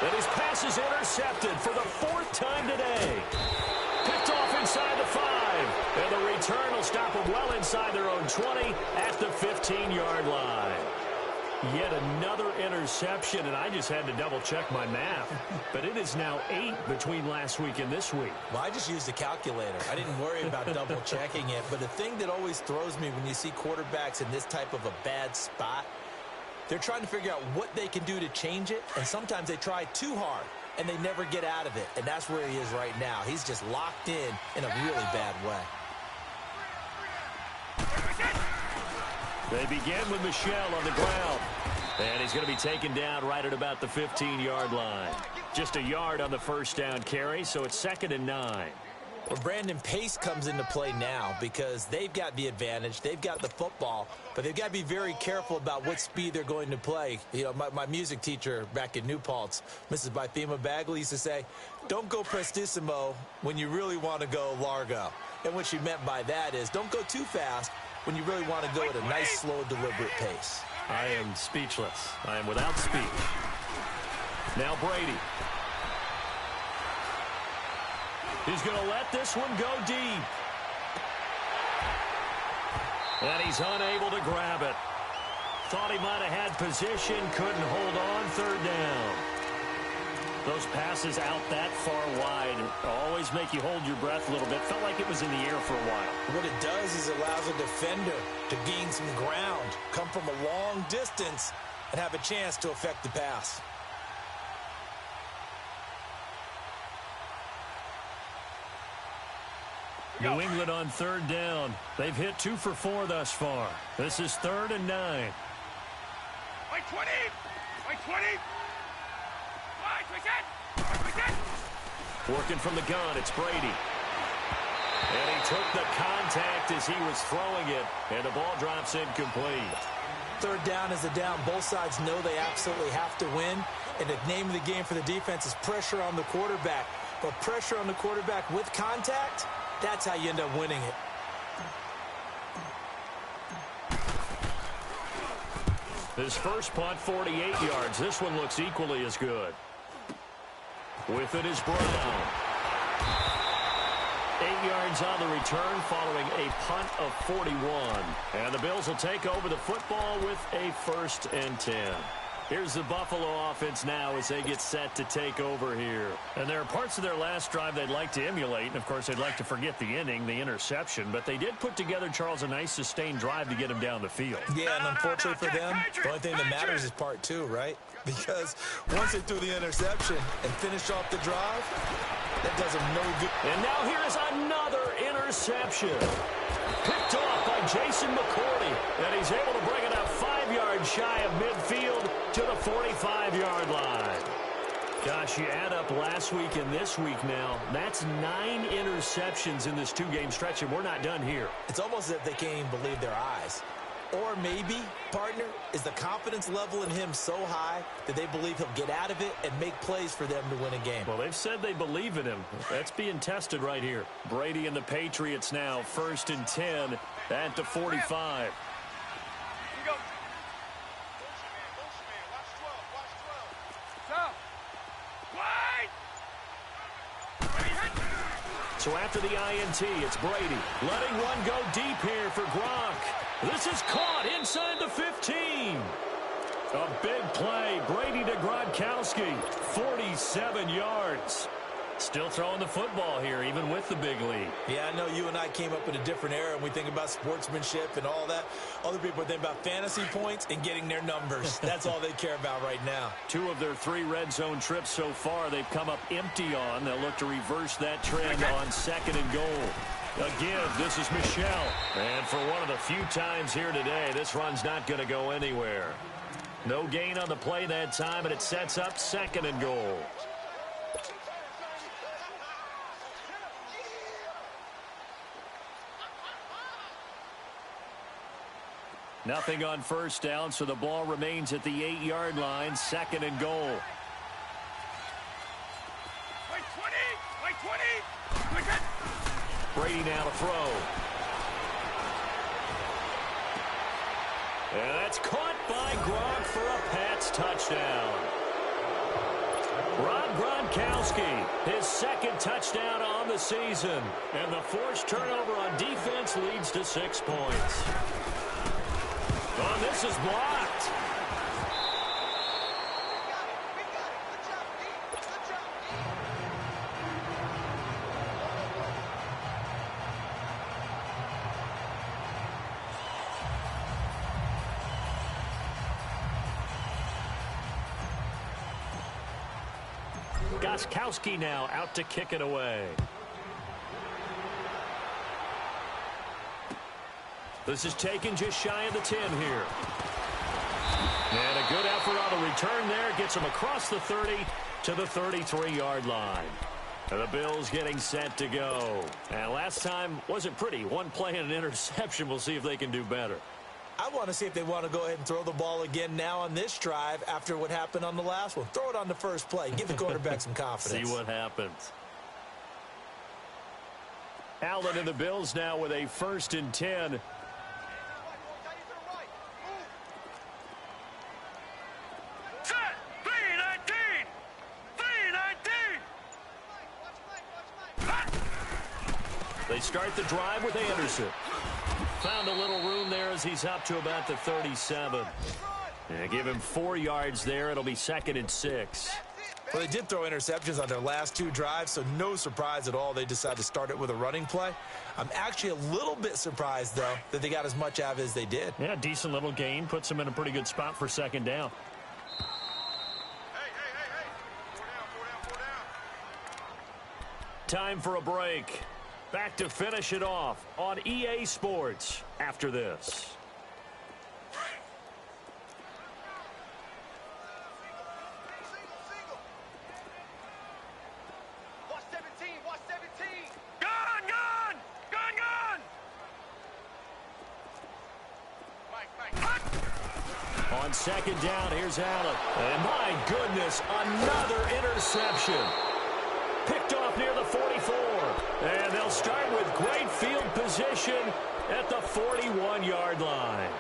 And his pass is intercepted for the 4th time today. Picked off inside the 5. And the return will stop them well inside their own 20 at the 15-yard line. Yet another interception, and I just had to double-check my math. But it is now 8 between last week and this week. Well, I just used a calculator. I didn't worry about double-checking it. But the thing that always throws me when you see quarterbacks in this type of a bad spot, they're trying to figure out what they can do to change it, and sometimes they try too hard, and they never get out of it, and that's where he is right now. He's just locked in a really bad way. They begin with Michel on the ground, and he's going to be taken down right at about the 15-yard line. Just a yard on the first down carry, so it's 2nd and 9. Well, Brandon, pace comes into play now because they've got the advantage. They've got the football, but they've got to be very careful about what speed they're going to play. You know, my music teacher back in New Paltz, Mrs. Bythema Bagley, used to say, don't go prestissimo when you really want to go largo. And what she meant by that is don't go too fast when you really want to go at a nice, slow, deliberate pace. I am speechless. I am without speech. Now Brady. He's going to let this one go deep. And he's unable to grab it. Thought he might have had position, couldn't hold on, 3rd down. Those passes out that far wide always make you hold your breath a little bit. Felt like it was in the air for a while. What it does is it allows a defender to gain some ground, come from a long distance, and have a chance to affect the pass. New England on 3rd down. They've hit 2 for 4 thus far. This is 3rd and 9. Wait 20! Wait 20! Working from the gun, it's Brady. And he took the contact as he was throwing it, and the ball drops incomplete. 3rd down is a down. Both sides know they absolutely have to win, and the name of the game for the defense is pressure on the quarterback. But pressure on the quarterback with contact, that's how you end up winning it. His first punt, 48 yards. This one looks equally as good. With it is Brown. 8 yards on the return following a punt of 41. And the Bills will take over the football with a 1st and 10. Here's the Buffalo offense now as they get set to take over here. And there are parts of their last drive they'd like to emulate. And, of course, they'd like to forget the inning, the interception. But they did put together, Charles, a nice sustained drive to get him down the field. Yeah, and unfortunately for them, the only thing that matters is part 2, right? Because once they threw the interception and finished off the drive, that does them no good. And now here is another interception. Picked off by Jason McCourty. And he's able to bring it up 5 yards shy of midfield to the 45-yard line. Gosh, you add up last week and this week now. That's 9 interceptions in this 2-game stretch, and we're not done here. It's almost as if they can't even believe their eyes. Or maybe, partner, is the confidence level in him so high that they believe he'll get out of it and make plays for them to win a game. Well, they've said they believe in him. That's being tested right here. Brady and the Patriots now, 1st and 10 at the 45. So after the INT, it's Brady letting one go deep here for Gronk. This is caught inside the 15. A big play. Brady to Gronkowski. 47 yards. Still throwing the football here, even with the big lead. Yeah, I know you and I came up in a different era, and we think about sportsmanship and all that. Other people think about fantasy points and getting their numbers. That's all they care about right now. 2 of their 3 red zone trips so far, they've come up empty on. They'll look to reverse that trend on 2nd and goal. Again, this is Michel. And for one of the few times here today, this run's not going to go anywhere. No gain on the play that time, and it sets up 2nd and goal. Nothing on 1st down, so the ball remains at the 8-yard line, 2nd and goal. Wait, 20! Wait, 20! Brady now to throw. And that's caught by Gronk for a Pats touchdown. Rob Gronkowski, his 2nd touchdown on the season. And the forced turnover on defense leads to 6 points. Oh, this is blocked. Gronkowski now out to kick it away. This is taken just shy of the 10 here. And a good effort on the return there. Gets him across the 30 to the 33-yard line. And the Bills getting set to go. And last time wasn't pretty. One play and an interception. We'll see if they can do better. I want to see if they want to go ahead and throw the ball again now on this drive after what happened on the last one. Throw it on the first play. Give the quarterback some confidence. See what happens. Allen and the Bills now with a 1st and 10. They start the drive with Anderson. Found a little room there as he's up to about the 37. And give him 4 yards there. It'll be 2nd and 6. Well, they did throw interceptions on their last 2 drives, so no surprise at all they decided to start it with a running play. I'm actually a little bit surprised, though, that they got as much out of it as they did. Yeah, decent little gain. Puts them in a pretty good spot for 2nd down. Hey. 4 down. Time for a break. Back to finish it off on EA Sports after this. Watch 17! Gun! Mike. On 2nd down, here's Allen. And my goodness, another interception. Picked off near the 44. And they'll start with great field position at the 41-yard line.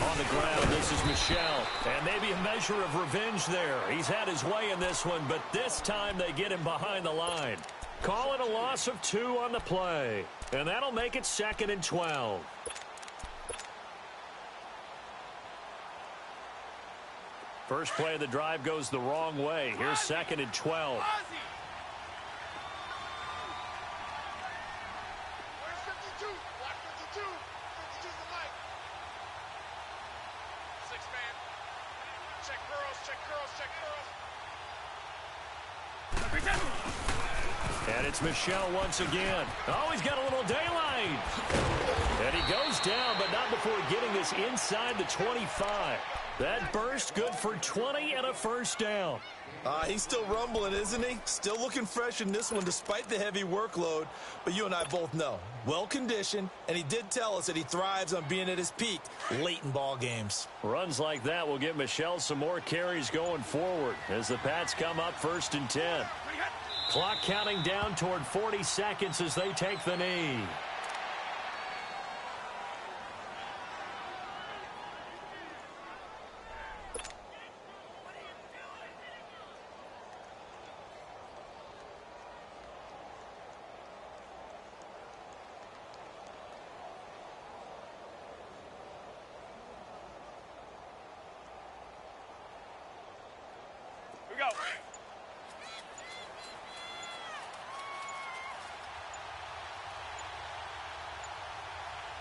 On the ground, this is Michel. And maybe a measure of revenge there. He's had his way in this one, but this time they get him behind the line. Calling a loss of 2 on the play. And that'll make it 2nd and 12. First play of the drive goes the wrong way. Here's 2nd and 12. And it's Michel once again. Oh, he's got a little daylight. And he goes down, but not before getting this inside the 25. That burst good for 20 and a first down. He's still rumbling, isn't he? Still looking fresh in this one despite the heavy workload. But you and I both know, well-conditioned, and he did tell us that he thrives on being at his peak late in ball games. Runs like that will give Michel some more carries going forward as the Pats come up 1st and 10. Clock counting down toward 40 seconds as they take the knee. We go.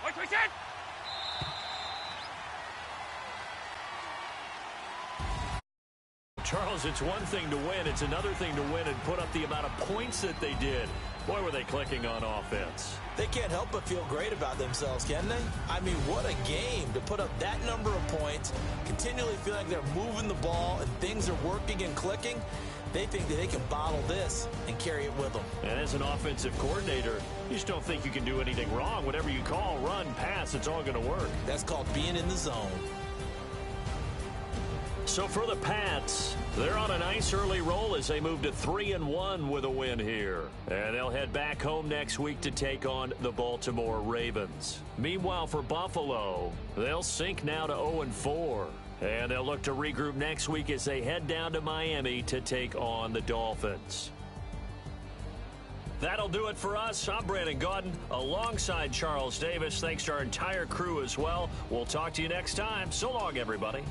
Wait, Charles, it's one thing to win. It's another thing to win and put up the amount of points that they did. Boy, were they clicking on offense. They can't help but feel great about themselves, can they? I mean, what a game to put up that number of points, continually feeling like they're moving the ball and things are working and clicking. They think that they can bottle this and carry it with them. And as an offensive coordinator, you just don't think you can do anything wrong. Whatever you call, run, pass, it's all going to work. That's called being in the zone. So for the Pats, they're on a nice early roll as they move to 3-1 with a win here. And they'll head back home next week to take on the Baltimore Ravens. Meanwhile, for Buffalo, they'll sink now to 0-4. And they'll look to regroup next week as they head down to Miami to take on the Dolphins. That'll do it for us. I'm Brandon Gaudin alongside Charles Davis. Thanks to our entire crew as well. We'll talk to you next time. So long, everybody.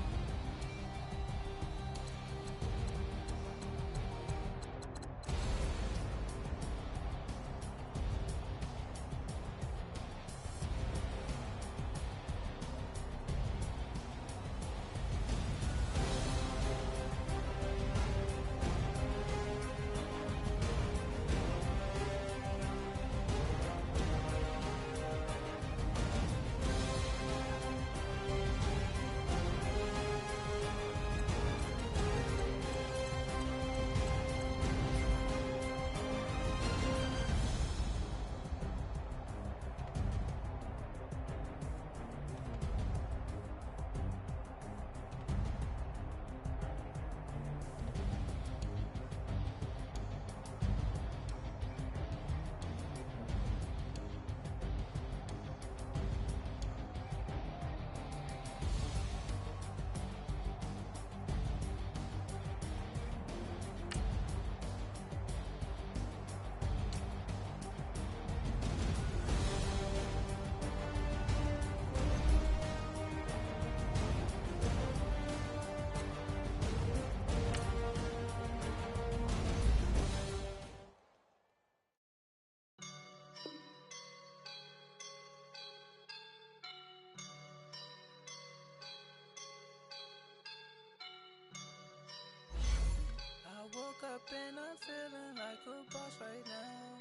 Woke up and I'm feeling like a boss right now.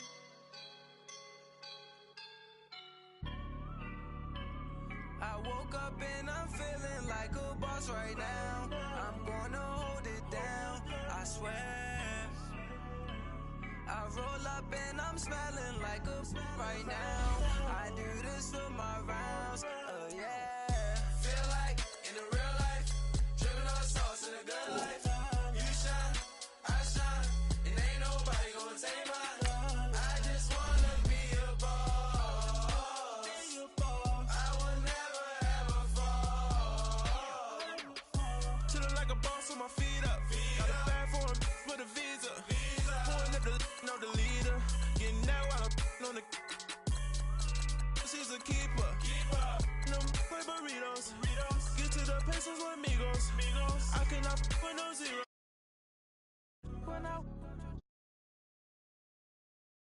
I woke up and I'm feeling like a boss right now. I'm gonna hold it down, I swear. I roll up and I'm smelling like a right now. I do this for my rounds, yeah. Feel like in the real life, dripping on sauce in a good life. She's a keeper. No burritos. Get to the pesos with amigos. I cannot put no zero.